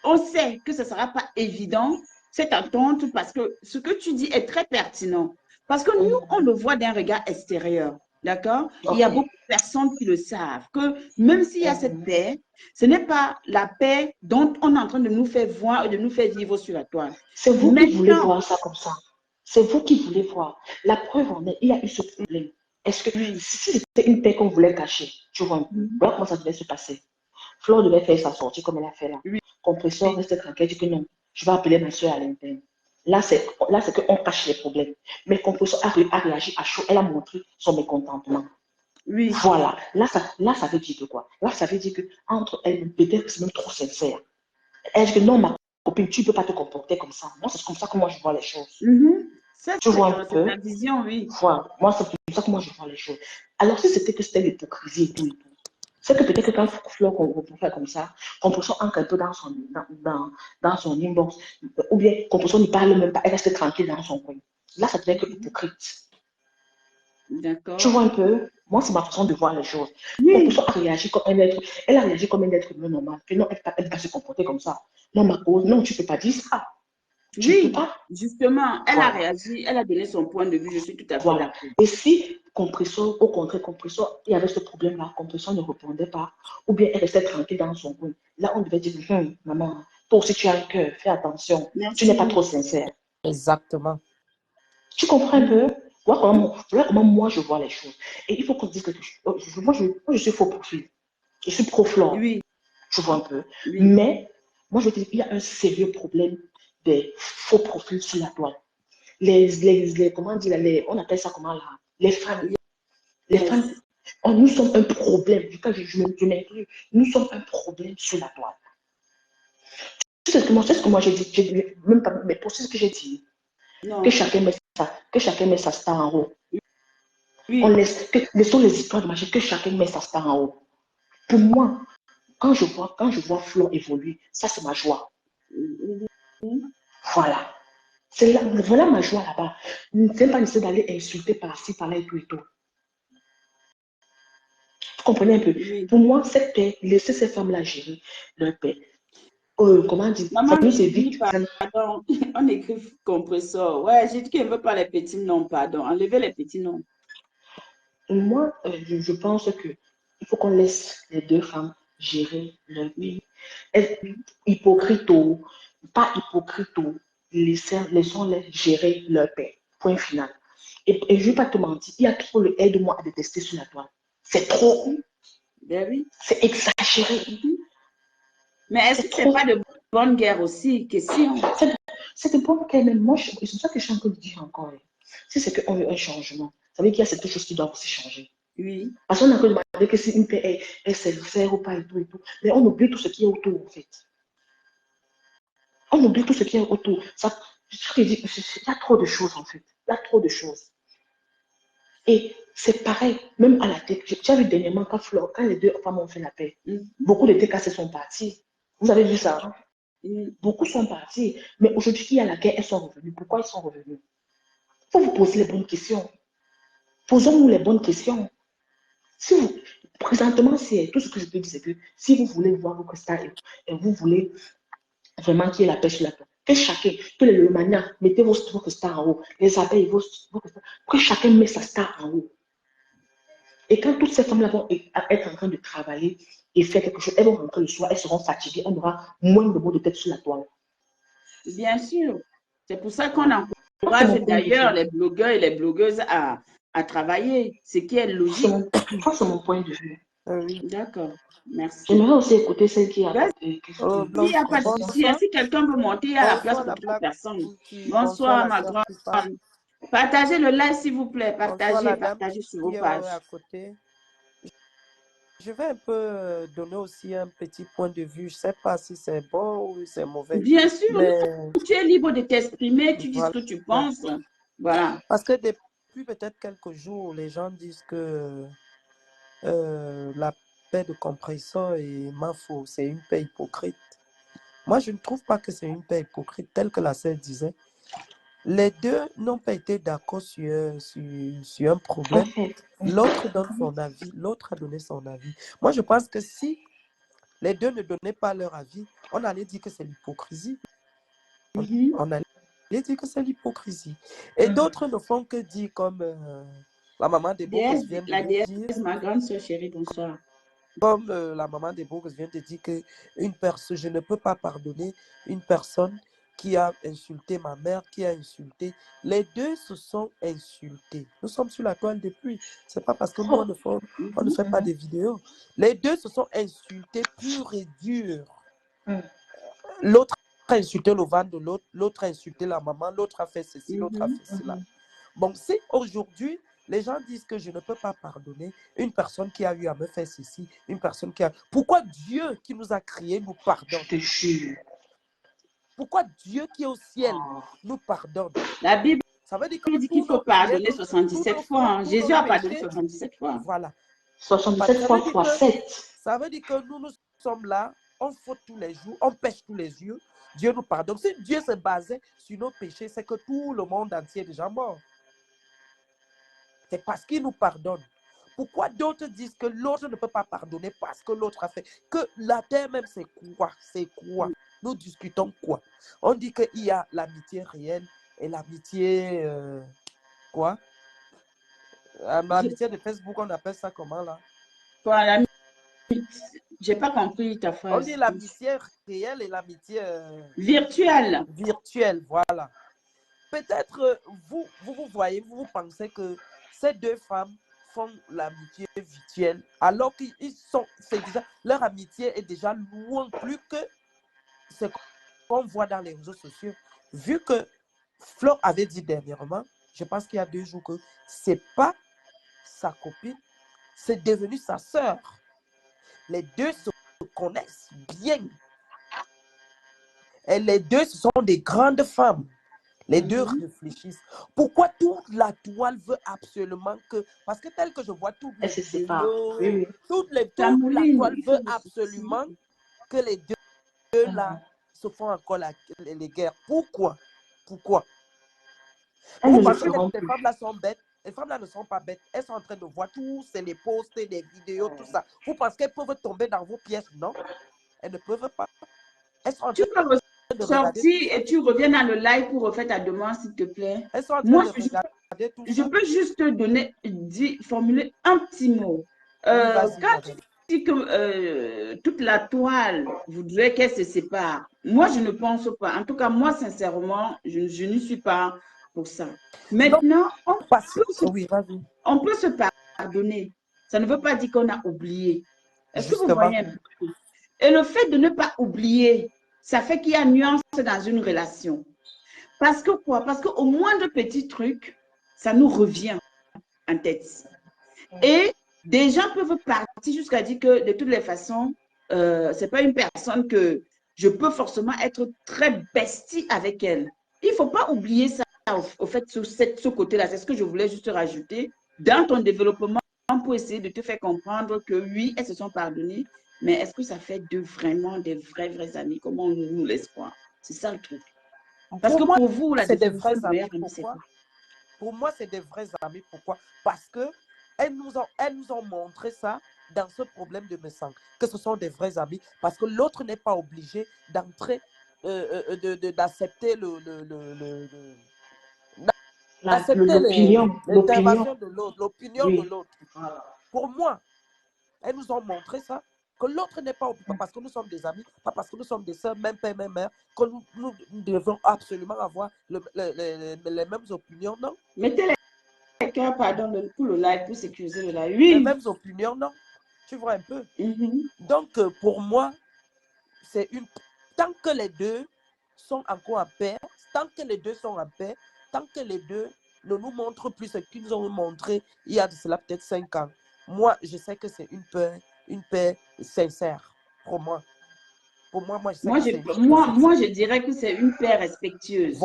on sait que ce ne sera pas évident, cette attente, parce que ce que tu dis est très pertinent. Parce que nous, on le voit d'un regard extérieur. D'accord? Il y a beaucoup de personnes qui le savent, que même s'il y a cette paix, ce n'est pas la paix dont on est en train de nous faire voir et de nous faire vivre sur la toile. C'est vous qui voulez voir ça comme ça. C'est vous qui voulez voir. La preuve en est, il y a eu ce problème. Est-ce que si c'était une paix qu'on voulait cacher, tu vois un peu, voilà comment ça devait se passer. Flore devait faire sa sortie comme elle a fait là. Compresseur reste tranquille, dit que non, je vais appeler ma soeur à l'interne. Là, c'est qu'on cache les problèmes. Mais Compresseur a réagi à chaud, elle a montré son mécontentement. Oui. Voilà. Là, ça veut dire que quoi? Là, ça veut dire qu'entre elles, peut-être que c'est même trop sincère. Elle dit que non, ma copine, tu ne peux pas te comporter comme ça. Moi, c'est comme ça que moi, je vois les choses. Tu vois un peu? La vision, oui. Voilà. Moi, c'est comme ça que moi, je vois les choses. Alors, si c'était l'hypocrisie et tout, c'est que peut-être que quand Fleur fait comme ça, Compression entre un peu dans son inbox, ou bien Compression ne parle même pas, elle reste tranquille dans son coin. Là, ça devient que hypocrite. D'accord. Tu vois un peu? Moi, c'est ma façon de voir les choses. Compression a réagi comme un être, elle a réagi comme un être humain normal. Que non, elle ne peut pas se comporter comme ça. Non, ma cause, non, tu ne peux pas dire ça. Tu ne peux pas. Justement, elle a réagi, elle a donné son point de vue, je suis tout à fait d'accord. Et si Compresseur, au contraire, Compresseur, il y avait ce problème-là, Compresseur ne répondait pas, ou bien elle restait tranquille dans son coin, là, on devait dire, maman, toi aussi tu as un cœur, fais attention, tu n'es pas trop sincère. Exactement. Tu comprends un peu? Voilà comment moi je vois les choses. Et il faut qu'on dise quelque chose. Moi, je suis faux profil. Je suis pro-Flore. Oui. Tu vois un peu. Oui. Mais, moi, je te dis qu'il y a un sérieux problème des faux profils sur la toile. Comment dire, on appelle ça comment là? Les fans. Les fans, nous sommes un problème. Je m'inclus. Nous sommes un problème sur la toile. C'est ce que moi j'ai dit. Même pas, mais pour ce que j'ai dit. Non. Que chacun met sa star en haut. Oui. Laissons les histoires de machin, que chacun met sa star en haut. Pour moi, quand je vois Flore évoluer, ça c'est ma joie. Voilà. Voilà ma joie là-bas. C'est pas nécessaire d'aller insulter par-ci, par-là et tout et tout. Vous comprenez un peu? Oui. Pour moi, cette paix, laisser ces femmes-là gérer leur paix. Comment dire? Maman, ça c'est vite. Pardon, on écrit Compresseur. Ouais, j'ai dit qu'elle ne veut pas les petits noms, pardon. Enlevez les petits noms. Moi, je pense que il faut qu'on laisse les deux femmes gérer leur vie. Hypocrite ou pas hypocrite ou laissons-les gérer leur paix. Point final. Et je ne vais pas te mentir, il y a trop le aide-moi à détester sur la toile. C'est trop. Ben oui. C'est exagéré. Mais est-ce que ce n'est pas de bonne guerre aussi? Question. C'est de bonne guerre, mais moi, c'est ça que je suis en train de dire encore. Si c'est qu'on veut un changement, ça veut dire qu'il y a cette chose qui doit aussi changer. Oui. Parce qu'on a que demander que si une paix est sincère ou pas et tout et tout. Mais on oublie tout ce qui est autour, en fait. On oublie tout ce qui est autour. Il y a trop de choses, en fait. Il y a trop de choses. Et c'est pareil, même à la tête. Tu as vu dernièrement quand les deux femmes ont fait la paix, beaucoup de TKC sont partis. Vous avez vu ça? Hein? Beaucoup sont partis. Mais aujourd'hui, il y a la guerre, elles sont revenues. Pourquoi elles sont revenues? Il faut vous poser les bonnes questions. Posons-nous les bonnes questions. Présentement, c'est tout ce que je peux dire, c'est que si vous voulez voir votre star et vous voulez vraiment qu'il y ait la paix sur la toile, que chacun, que les manias, mettez votre star en haut, les abeilles, votre star, que chacun met sa star en haut. Et quand toutes ces femmes-là vont être en train de travailler et faire quelque chose, elles vont rentrer le soir, elles seront fatiguées, on aura moins de mots de tête sur la toile. Bien sûr. C'est pour ça qu'on encourage d'ailleurs les blogueurs et les blogueuses à travailler, ce qui est logique. Ça, c'est mon point de vue. Oui. D'accord. Merci. J'aimerais aussi écouter celle qui a... Il n'y a pas de souci. Si quelqu'un veut monter, il y a la place pour 3 personnes. Bonsoir, ma grande. Partagez le live, s'il vous plaît. Partagez sur vos pages. Je vais un peu donner aussi un petit point de vue. Je ne sais pas si c'est bon ou c'est mauvais. Bien sûr, mais... tu es libre de t'exprimer, tu dis ce que tu penses. Voilà. Parce que depuis peut-être quelques jours, les gens disent que la paix de Compresseur est ma faute, c'est une paix hypocrite. Moi, je ne trouve pas que c'est une paix hypocrite, telle que la sœur disait. Les deux n'ont pas été d'accord sur un problème. L'autre donne son avis, l'autre a donné son avis. Moi, je pense que si les deux ne donnaient pas leur avis, on allait dire que c'est l'hypocrisie. On allait dire que c'est l'hypocrisie. Et d'autres ne font que dire comme La maman des Bourges vient de La nous déesse, dire, ma grande soeur chérie, bonsoir. comme la maman des Bourges vient de dire que je ne peux pas pardonner une personne qui a insulté ma mère, qui a insulté. Les deux se sont insultés. Nous sommes sur la toile depuis. C'est pas parce que nous, on ne fait pas des vidéos. Les deux se sont insultés pur et dur. L'autre a insulté le ventre de l'autre, l'autre a insulté la maman, l'autre a fait ceci, l'autre a fait cela. Bon, si aujourd'hui, les gens disent que je ne peux pas pardonner une personne qui a eu à me faire ceci, une personne qui a... Pourquoi Dieu qui nous a créés nous pardonne? Je te jure. Pourquoi Dieu qui est au ciel nous pardonne? La Bible Ça veut dire que dit qu'il faut pardonner 77 fois. Hein. Jésus a pardonné 77 fois. Voilà. 77 fois fois 7. Ça veut dire que nous sommes là, on faute tous les jours, on pêche tous les yeux. Dieu nous pardonne. Si Dieu se basait sur nos péchés, c'est que tout le monde entier est déjà mort. C'est parce qu'il nous pardonne. Pourquoi d'autres disent que l'autre ne peut pas pardonner parce que l'autre a fait? Que la terre même, c'est quoi? C'est quoi? Nous discutons quoi? On dit qu'il y a l'amitié réelle et l'amitié... quoi? L'amitié de Facebook, on appelle ça comment là? Quoi, j'ai pas compris ta phrase. On dit l'amitié réelle et l'amitié... virtuelle. Virtuelle, voilà. Peut-être vous voyez, vous pensez que ces deux femmes font l'amitié virtuelle, alors qu'ils sont, c'est déjà, leur amitié est déjà loin plus que ce qu'on voit dans les réseaux sociaux. Vu que Flore avait dit dernièrement, je pense qu'il y a 2 jours, que c'est pas sa copine, c'est devenu sa sœur. Les deux se connaissent bien. Et les deux, ce sont des grandes femmes. Les deux réfléchissent. Pourquoi toute la toile veut absolument que... Parce que tel que je vois toutes les vidéos, toute la toile veut absolument que les deux là se font encore les guerres. Pourquoi? Pourquoi? Vous pensez que ces femmes-là sont bêtes? Les femmes-là ne sont pas bêtes. Elles sont en train de voir tous les posts, les vidéos, tout ça. Vous pensez qu'elles peuvent tomber dans vos pièges? Non. Elles ne peuvent pas. Elles sont en train de sortir et tu reviens dans le live pour refaire ta demande, s'il te plaît. Moi, je peux juste te formuler un petit mot. Quand tu dis que toute la toile voudrait qu'elle se sépare, moi, je ne pense pas. En tout cas, moi, sincèrement, je n'y suis pas pour ça. Maintenant, on peut se pardonner. Ça ne veut pas dire qu'on a oublié. Est-ce que vous voyez? Et le fait de ne pas oublier, ça fait qu'il y a nuance dans une relation. Parce que quoi? Parce qu'au moindre petit truc, ça nous revient en tête. Et des gens peuvent partir jusqu'à dire que de toutes les façons, ce n'est pas une personne que je peux forcément être très bestie avec elle. Il ne faut pas oublier ça, au fait, ce côté-là. C'est ce que je voulais juste rajouter dans ton développement pour essayer de te faire comprendre que oui, elles se sont pardonnées. Mais est-ce que ça fait vraiment des vrais amis? Comment on nous laisse croire? C'est ça le truc. Parce que pour vous, c'est des vrais amis. Pourquoi? Pour moi, c'est des vrais amis. Pourquoi? Parce qu'elles nous ont montré ça dans ce problème de me sang, que ce sont des vrais amis. Parce que l'autre n'est pas obligé d'entrer, d'accepter l'intervention de l'autre, l'opinion de l'autre. Pour moi, elles nous ont montré ça, que l'autre n'est pas obligé, parce que nous sommes des amis, pas parce que nous sommes des sœurs, même père, même mère, que nous devons absolument avoir les mêmes opinions, non? Mettez les cœurs, pardon, pour le live, pour sécuriser le live. Oui. Les mêmes opinions, non? Tu vois un peu? Donc, pour moi, c'est une... Tant que les deux sont encore en paix, tant que les deux sont en paix, tant que les deux ne nous montrent plus ce qu'ils nous ont montré il y a de cela peut-être 5 ans, moi, je sais que c'est une paix sincère pour moi. Pour moi, je dirais que c'est une paix respectueuse.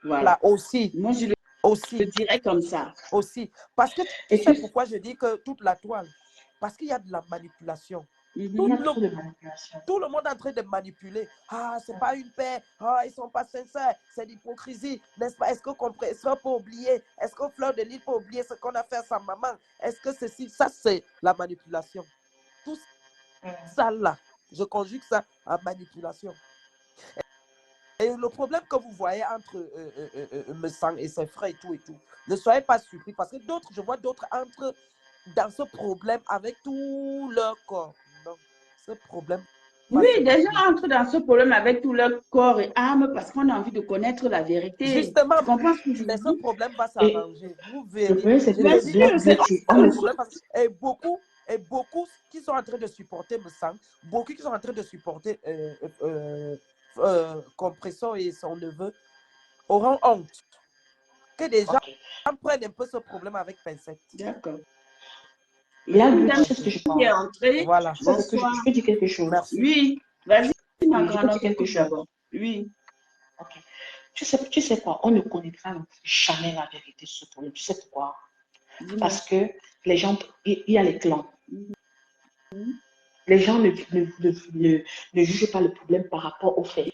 Voilà. Aussi. Moi, je le dirais comme ça. Aussi. Parce que tu sais pourquoi je dis que toute la toile? Parce qu'il y a de la manipulation. Tout le monde est en train de manipuler. Ah, c'est pas une paix. Ah, ils sont pas sincères. C'est l'hypocrisie. N'est-ce pas? Est-ce qu'on peut oublier? Est-ce que Fleur de Lys peut oublier ce qu'on a fait à sa maman? Est-ce que ceci? Ça, c'est la manipulation. Tout ça là, je conjugue ça à manipulation. Et le problème que vous voyez entre me sang et ses frères et tout, ne soyez pas surpris parce que je vois d'autres entrent dans ce problème avec tout leur corps. Non, ce problème. Oui, des gens entrent dans ce problème avec tout leur corps et âme parce qu'on a envie de connaître la vérité. Justement, mais ce problème va s'arranger. Vous verrez. Et beaucoup qui sont en train de supporter me sang, beaucoup qui sont en train de supporter Compressor et son neveu auront honte que des gens prennent un peu ce problème avec pincette. D'accord. Là, ce que je pense. Est entré. Voilà. Je peux dire quelque chose. Merci. Oui, vas-y, ma je peux dire quelque chose. Oui. Ok. Tu sais quoi? On ne connaîtra jamais la vérité sur ce problème. Tu sais pourquoi? Parce que les gens, il y a les clans. Les gens ne jugent pas le problème par rapport aux faits.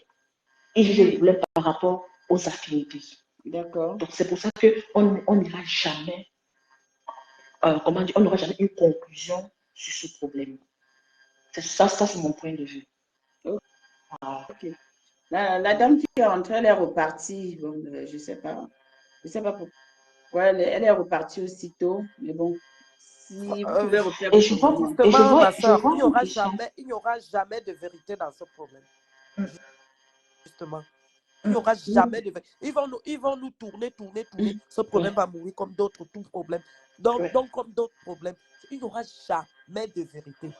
Ils jugent le problème par rapport aux affinités. D'accord. Donc, c'est pour ça qu'on n'ira jamais, on n'aura jamais une conclusion sur ce problème. Ça c'est mon point de vue. Okay. La dame qui est entrée, elle est repartie. Bon, je ne sais pas pourquoi. Elle est repartie aussitôt. Mais bon, si vous pouvez refaire. Et je vois, ma soeur, il n'y aura jamais de vérité dans ce problème. Justement. Il n'y aura jamais de vérité. Ils vont nous tourner. Ce problème va mourir comme d'autres problèmes. Donc, comme d'autres problèmes, il n'y aura jamais de vérité.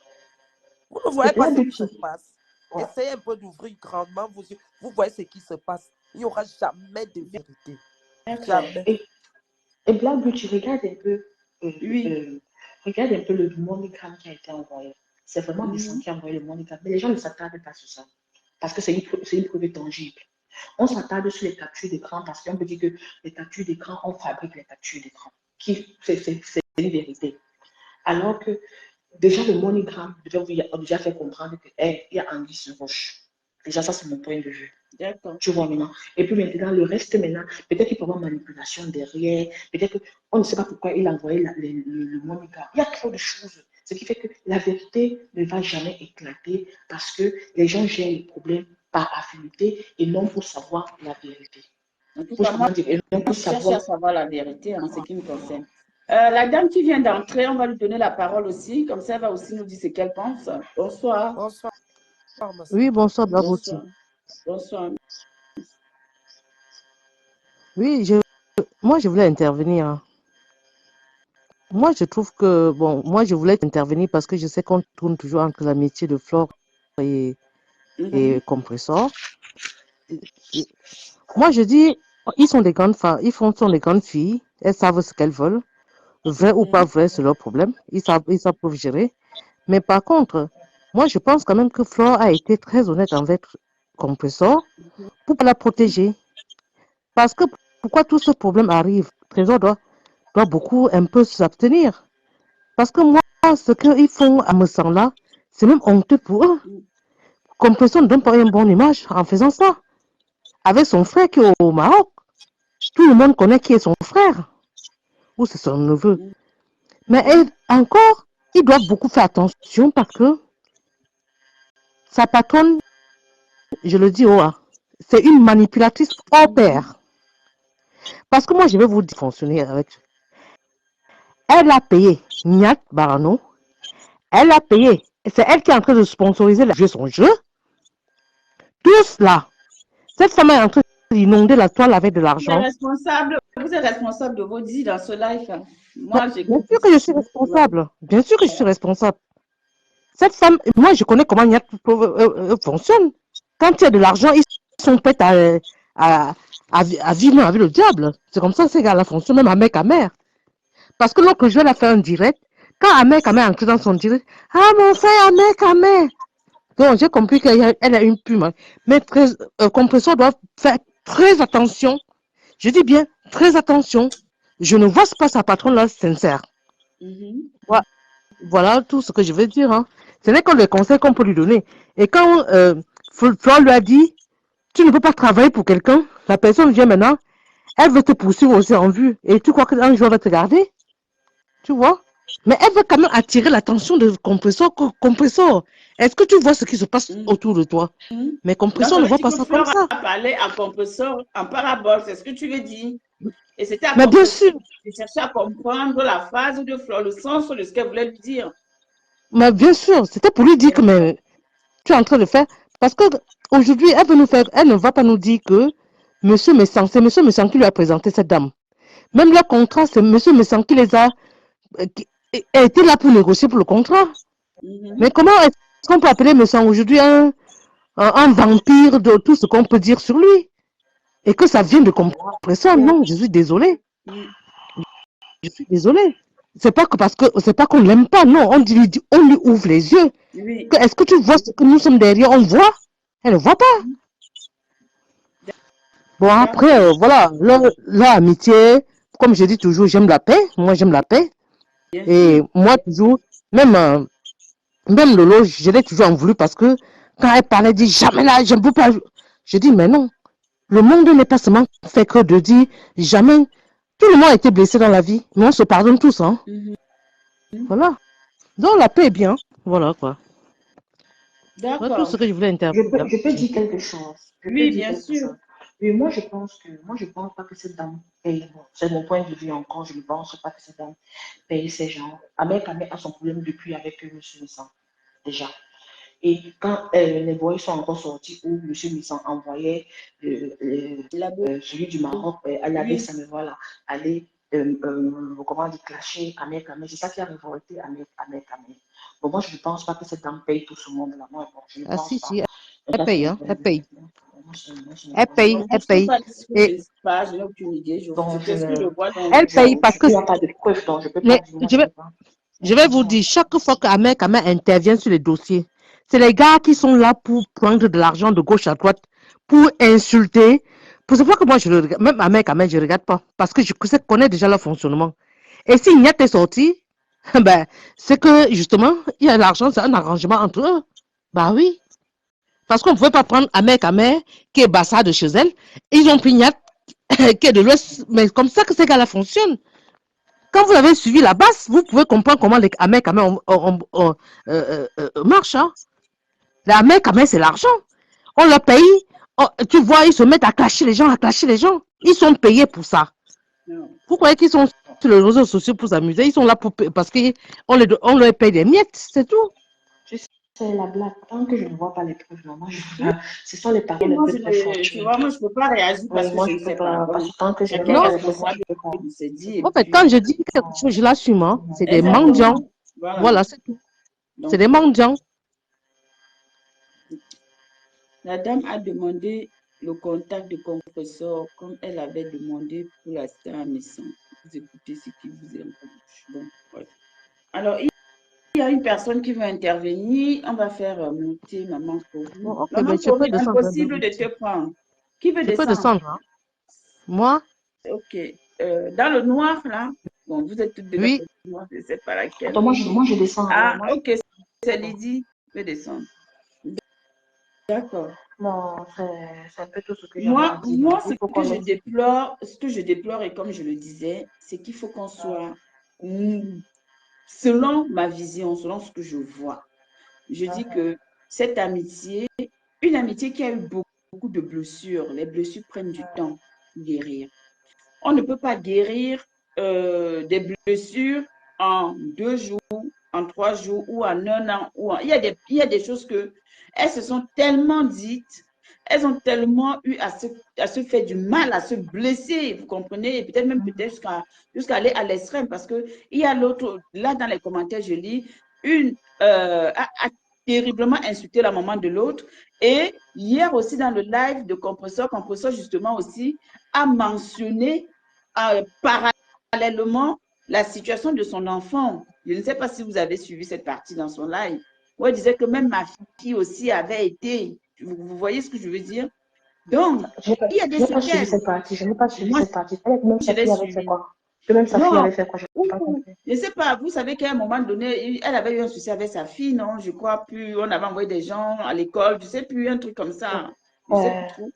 Vous ne voyez pas ce qui se passe. Essayez un peu d'ouvrir grandement vos yeux. Vous voyez ce qui se passe. Il n'y aura jamais de vérité. Jamais. Et Black Beauty, regarde un peu. Regarde un peu le MoneyGram qui a été envoyé. C'est vraiment des gens qui ont envoyé le MoneyGram. Mais les gens ne s'attardent pas sur ça. Parce que c'est une preuve tangible. On s'attarde sur les captures d'écran parce qu'on peut dire que les captures d'écran, on fabrique les captures d'écran. C'est une vérité. Alors que déjà le MoneyGram devait vous déjà fait comprendre qu'il y a anguille sur roche. Déjà, ça, c'est mon point de vue. D'accord. Tu vois maintenant. Et puis maintenant, le reste maintenant, peut-être qu'il peut y avoir manipulation derrière. Peut-être qu'on ne sait pas pourquoi il a envoyé le MoneyGram. Il y a trop de choses. Ce qui fait que la vérité ne va jamais éclater parce que les gens gèrent les problèmes par affinité et non pour savoir la vérité. Pour savoir la vérité en ce qui me concerne. La dame qui vient d'entrer, on va lui donner la parole aussi. Comme ça, elle va aussi nous dire ce qu'elle pense. Bonsoir. Bonsoir. Oui, bonsoir, Blaboti. Bonsoir. Oui, moi, je voulais intervenir. Moi, je trouve que, moi, je voulais intervenir parce que je sais qu'on tourne toujours entre l'amitié de Flore et Compressor. Moi, je dis, ils sont des grandes femmes, sont des grandes filles, elles savent ce qu'elles veulent. Vrai ou pas vrai, c'est leur problème. Ils savent gérer. Mais par contre, moi, je pense quand même que Flore a été très honnête envers Compressor pour la protéger. Parce que pourquoi tout ce problème arrive, Trésor doit beaucoup un peu s'abstenir. Parce que moi, ce qu'ils font à me sens là, c'est même honteux pour eux. Compressor ne donne pas une bonne image en faisant ça. Avec son frère qui est au Maroc, tout le monde connaît qui est son frère. Ou c'est son neveu. Mais encore, ils doivent beaucoup faire attention parce que sa patronne, je le dis, c'est une manipulatrice hors pair. Parce que moi, je vais vous dire fonctionner avec. Elle a payé Niat Barano. Elle a payé. C'est elle qui est en train de sponsoriser son jeu. Tout cela. Cette femme est en train d'inonder la toile avec de l'argent. Vous êtes responsable de vos dits dans ce live. Moi, bien sûr que je suis responsable. Bien sûr que je suis responsable. Cette femme, moi, je connais comment Niat fonctionne. Quand il y a de l'argent, ils sont prêts à vivre avec le diable. C'est comme ça que ces gars-là fonctionnent, même avec Amer. Parce que l'autre jour, elle a fait un direct. Quand Amer est entré dans son direct, ah, mon frère, Amer. Donc, j'ai compris qu'elle a une plume. Mais Compressor doit faire très attention. Je dis bien, très attention. Je ne vois pas sa patronne là sincère. Voilà tout ce que je veux dire. Hein. Ce n'est que le conseil qu'on peut lui donner. Et quand Flore lui a dit, tu ne peux pas travailler pour quelqu'un, la personne vient maintenant, elle veut te poursuivre aussi en vue. Et tu crois qu'un jour elle va te garder? Tu vois? Mais elle veut quand même attirer l'attention de Compressor. Compressor, Est-ce que tu vois ce qui se passe Mhm. autour de toi? Mhm. Mais Donc, compresseur ça ne veut voit dire pas que ça comme Fleur ça. a parlé à compresseur en parabole, c'est ce que tu veux dire. Et c'était à Mais bien compresseur sûr, de chercher à comprendre la phase de Fleur, le sens de ce qu'elle voulait lui dire. c'était pour lui dire que mais, tu es en train de faire. Parce que aujourd'hui, elle ne va pas nous dire que Monsieur Messang, c'est Monsieur Messang qui lui a présenté cette dame. Même le contrat, c'est Monsieur Messang qui les qui a été là pour négocier pour le contrat. Mhm. Mais comment est-ce qu'on peut appeler Messang aujourd'hui un vampire de tout ce qu'on peut dire sur lui? Et que ça vienne de compresseur? Non, je suis désolée. Mhm. Je suis désolée. C'est pas qu'on l'aime pas, non. On lui ouvre les yeux. Oui. Est-ce que tu vois ce que nous sommes derrière? On voit. Elle ne voit pas. Bon, après, voilà, leur amitié, comme je dis toujours, j'aime la paix. Moi, j'aime la paix. Bien Et sûr. moi, toujours, même Lolo, je l'ai toujours en voulu parce que quand elle parlait, elle dit jamais là, je ne peux pas. Je dis, mais non. Le monde n'est pas seulement fait que de dire jamais. Tout le monde a été blessé dans la vie, mais on se pardonne tous, hein. Mhm. Voilà. Donc, la paix est bien. Voilà, quoi. Voilà tout D'accord. ce que je voulais Je intervenir. peux dire quelque chose. Je peux Oui, dire bien quelque sûr. chose. Oui, moi, je pense pas que cette dame paye. Bon, c'est mon point de vue encore. Je ne pense pas que cette dame paye ces gens. Ahmed a son problème depuis avec M. Missant, déjà. Et quand les boys sont encore sortis, où M. Missant envoyait La celui du Maroc, aller oui. ça me voilà, aller, comment dire, clasher Ahmed. C'est ça qui a révolté Ahmed. Bon, moi, je ne pense pas que cette dame paye tout ce monde-là. Moi, bon, je ne Ah, pense si, pas. si, Mais elle ça, c'est paye, mon hein. point Elle de vue. paye. Moi, c'est mon Elle point de vue. paye, Moi, elle je ne sais paye. pas ce que je ne Et sais pas, je n'ai aucune idée. Je Donc, fais ce que je vois dans elle paye parce que il n'y a pas de preuve, donc je ne peux pas les- dire, moi, je je vais, ne sais pas. je vais vous dire, chaque fois qu'Ahmed intervient sur les dossiers, c'est les gars qui sont là pour prendre de l'argent de gauche à droite, pour insulter. C'est pour ça que moi, je le regarde, même Ahmed, je ne regarde pas. Parce que je connais déjà leur fonctionnement. Et s'il n'y a que sorti, ben, c'est que justement, il y a l'argent, c'est un arrangement entre eux. Bah oui. Parce qu'on ne pouvait pas prendre Ahmed, qui est Bassa de chez elle. Ils ont pris Niat, qui est de l'Ouest. Mais comme ça que ces gars-là fonctionnent. Quand vous avez suivi la base, vous pouvez comprendre comment les Ahmed marchent. Hein. Les Ahmed, c'est l'argent. On leur paye. Tu vois, ils se mettent à clasher les gens, Ils sont payés pour ça. Non. Vous croyez qu'ils sont sur les réseaux sociaux pour s'amuser? Ils sont là parce qu'on leur paye des miettes, c'est tout. C'est la blague. Tant que je ne vois pas les preuves, non, moi, ce sont les paroles un Moi, peu très fortes. tu vois, moi, je ne peux pas réagir parce Oui, que moi, je je ne ne peux sais pas. pas. Parce Donc, que tant que je ne chacun vois pas Non, les reste preuves, droit je ne peux pas. de se dire. Et en fait, puis, quand je dis quelque chose, je l'assume. Hein. C'est des mendiants. exactement. Voilà. Voilà, c'est tout. C'est Donc, des mendiants. la dame a demandé le contact de compresseur comme elle avait demandé pour la star Messan. Vous écoutez ce qui vous est reproché. Bon, ouais. Alors, il y a une personne qui veut intervenir. On va faire monter Maman Bon, Corinne. ok, Maman ben, je peux Corinne, descendre. impossible de te prendre. Qui veut Je peux descendre? descendre. Hein. Moi, Ok. Dans le noir, là. Bon, vous êtes toutes de oui. l'autre noir, je ne sais pas laquelle. Attends, moi, je descends. Ah, Moi, ok. C'est Lydie. Je vais descendre. D'accord. non, c'est un peu tout ce que j'avais à dire. Moi, Il faut qu'on laisse. ce que je déplore, et comme je le disais, c'est qu'il faut qu'on soit, selon ma vision, selon ce que je vois. Je dis que cette amitié, une amitié qui a eu beaucoup de blessures, les blessures prennent du temps pour guérir. On ne peut pas guérir des blessures en 2 jours, en 3 jours ou en 1 an. Il y a des choses que elles se sont tellement dites, elles ont tellement eu à se faire du mal, à se blesser, vous comprenez, et peut-être jusqu'à aller à l'extrême, parce qu'il y a l'autre, là dans les commentaires, je lis, une a terriblement insulté la maman de l'autre. Et hier aussi dans le live de Compresseur justement aussi a mentionné parallèlement la situation de son enfant. Je ne sais pas si vous avez suivi cette partie dans son live, où elle disait que même ma fille aussi avait été. Vous voyez ce que je veux dire? Donc, il y a des Je n'ai pas suivi séquelles. cette partie. Je n'ai pas suivi Moi, cette partie. Même je sa l'ai fille avait fait suivi. quoi? Même sa fille avait fait quoi? Je n'ai pas compris. Je ne sais pas, vous savez qu'à un moment donné, elle avait eu un souci avec sa fille, non? Je crois plus, on avait envoyé des gens à l'école, je ne sais plus, un truc comme ça. Je ne sais plus trop.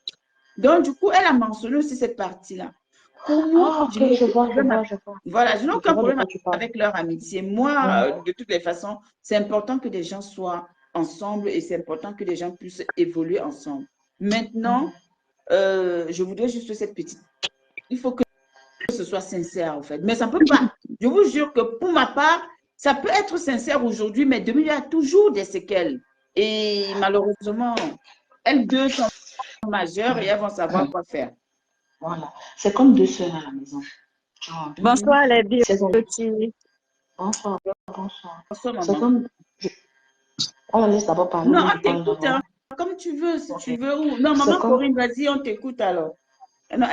Donc, du coup, elle a mentionné aussi cette partie-là. Pour moi, je vois. Voilà, je n'ai aucun problème de quoi tu parles. avec leur amitié. Moi, de toutes les façons, c'est important que des gens soient ensemble et c'est important que les gens puissent évoluer ensemble. Maintenant, je voudrais juste cette petite... Il faut que ce soit sincère, en fait. Mais ça ne peut pas. Je vous jure que pour ma part, ça peut être sincère aujourd'hui, mais demain, il y a toujours des séquelles. Et malheureusement, elles deux sont majeures et elles vont savoir quoi faire. Voilà. C'est comme deux sœurs à la maison. Bonsoir les filles. Bonsoir, bonsoir. Bonsoir, C'est maman. comme... On la laisse d'abord parler. Non, on t'écoute, hein, comme tu veux, si tu veux. Ou... Non, maman Corinne, vas-y, on t'écoute alors. Non,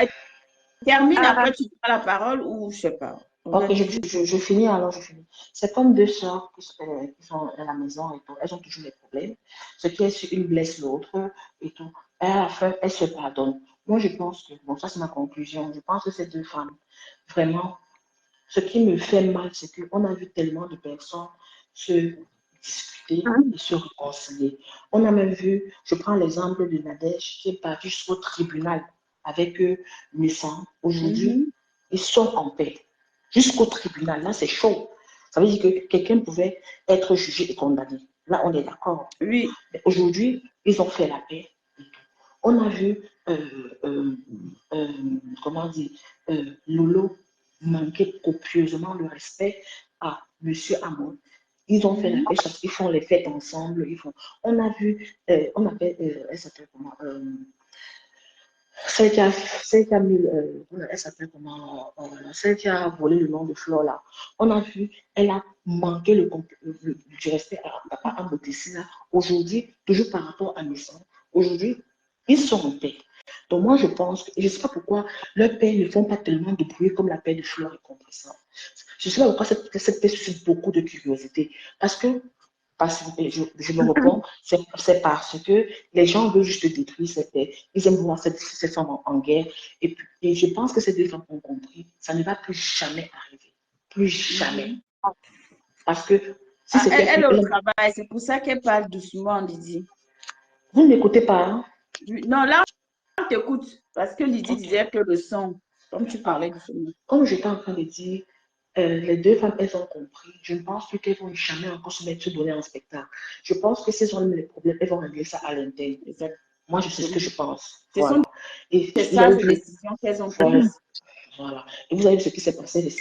termine, après tu prends la parole ou je sais pas. Ok, je finis alors, je finis. C'est comme deux sœurs qui sont à la maison et tout. Elles ont toujours des problèmes. Ce qui est une blesse l'autre et tout. Et à la fin, elles se pardonnent. Moi, je pense que, bon, ça c'est ma conclusion. Je pense que ces deux femmes, vraiment, ce qui me fait mal, c'est qu'on a vu tellement de personnes se discuter et se réconcilier. On a même vu, je prends l'exemple de Nadège qui est partie jusqu'au tribunal avec Nissan. Aujourd'hui, ils sont en paix. Jusqu'au tribunal, là c'est chaud. Ça veut dire que quelqu'un pouvait être jugé et condamné. Là, on est d'accord. Oui. Aujourd'hui, ils ont fait la paix. On a vu, comment dire, Lolo manquer copieusement le respect à Monsieur Amon. Ils ont fait la paix, ils font les fêtes ensemble. On a vu, on appelle, elle s'appelle comment celle qui a mis, elle s'appelle comment celle qui a volé le nom de Flore là. On a vu, elle a manqué du respect à Papa Ambotessi. Aujourd'hui, toujours par rapport à Nissan, aujourd'hui, ils sont en paix. Donc moi, je pense, je ne sais pas pourquoi leurs pères ne font pas tellement de bruit comme la paix de Flore et contre ça. Je ne sais pas pourquoi cette paix suscite beaucoup de curiosité. Parce que je me réponds, c'est parce que les gens veulent juste détruire cette paix. Ils aiment voir cette femmes en guerre. Et je pense que ces deux femmes ont compris, ça ne va plus jamais arriver. Plus jamais. Parce que si c'était... Elle est au travail, c'est pour ça qu'elle parle doucement, Lydie. Vous ne m'écoutez pas, hein? Non, là, on t'écoute. Parce que Lydie disait que le son, comme tu parlais doucement. Comme j'étais en train de dire, les deux femmes, elles ont compris. Je ne pense plus qu'elles vont jamais encore se mettre donner un spectacle. Je pense que si elles ont les problèmes, elles vont régler ça à l'interne. Moi, je sais ce que je pense. C'est ça, les décisions qu'elles ont prises. Voilà. Et vous avez vu ce qui s'est passé.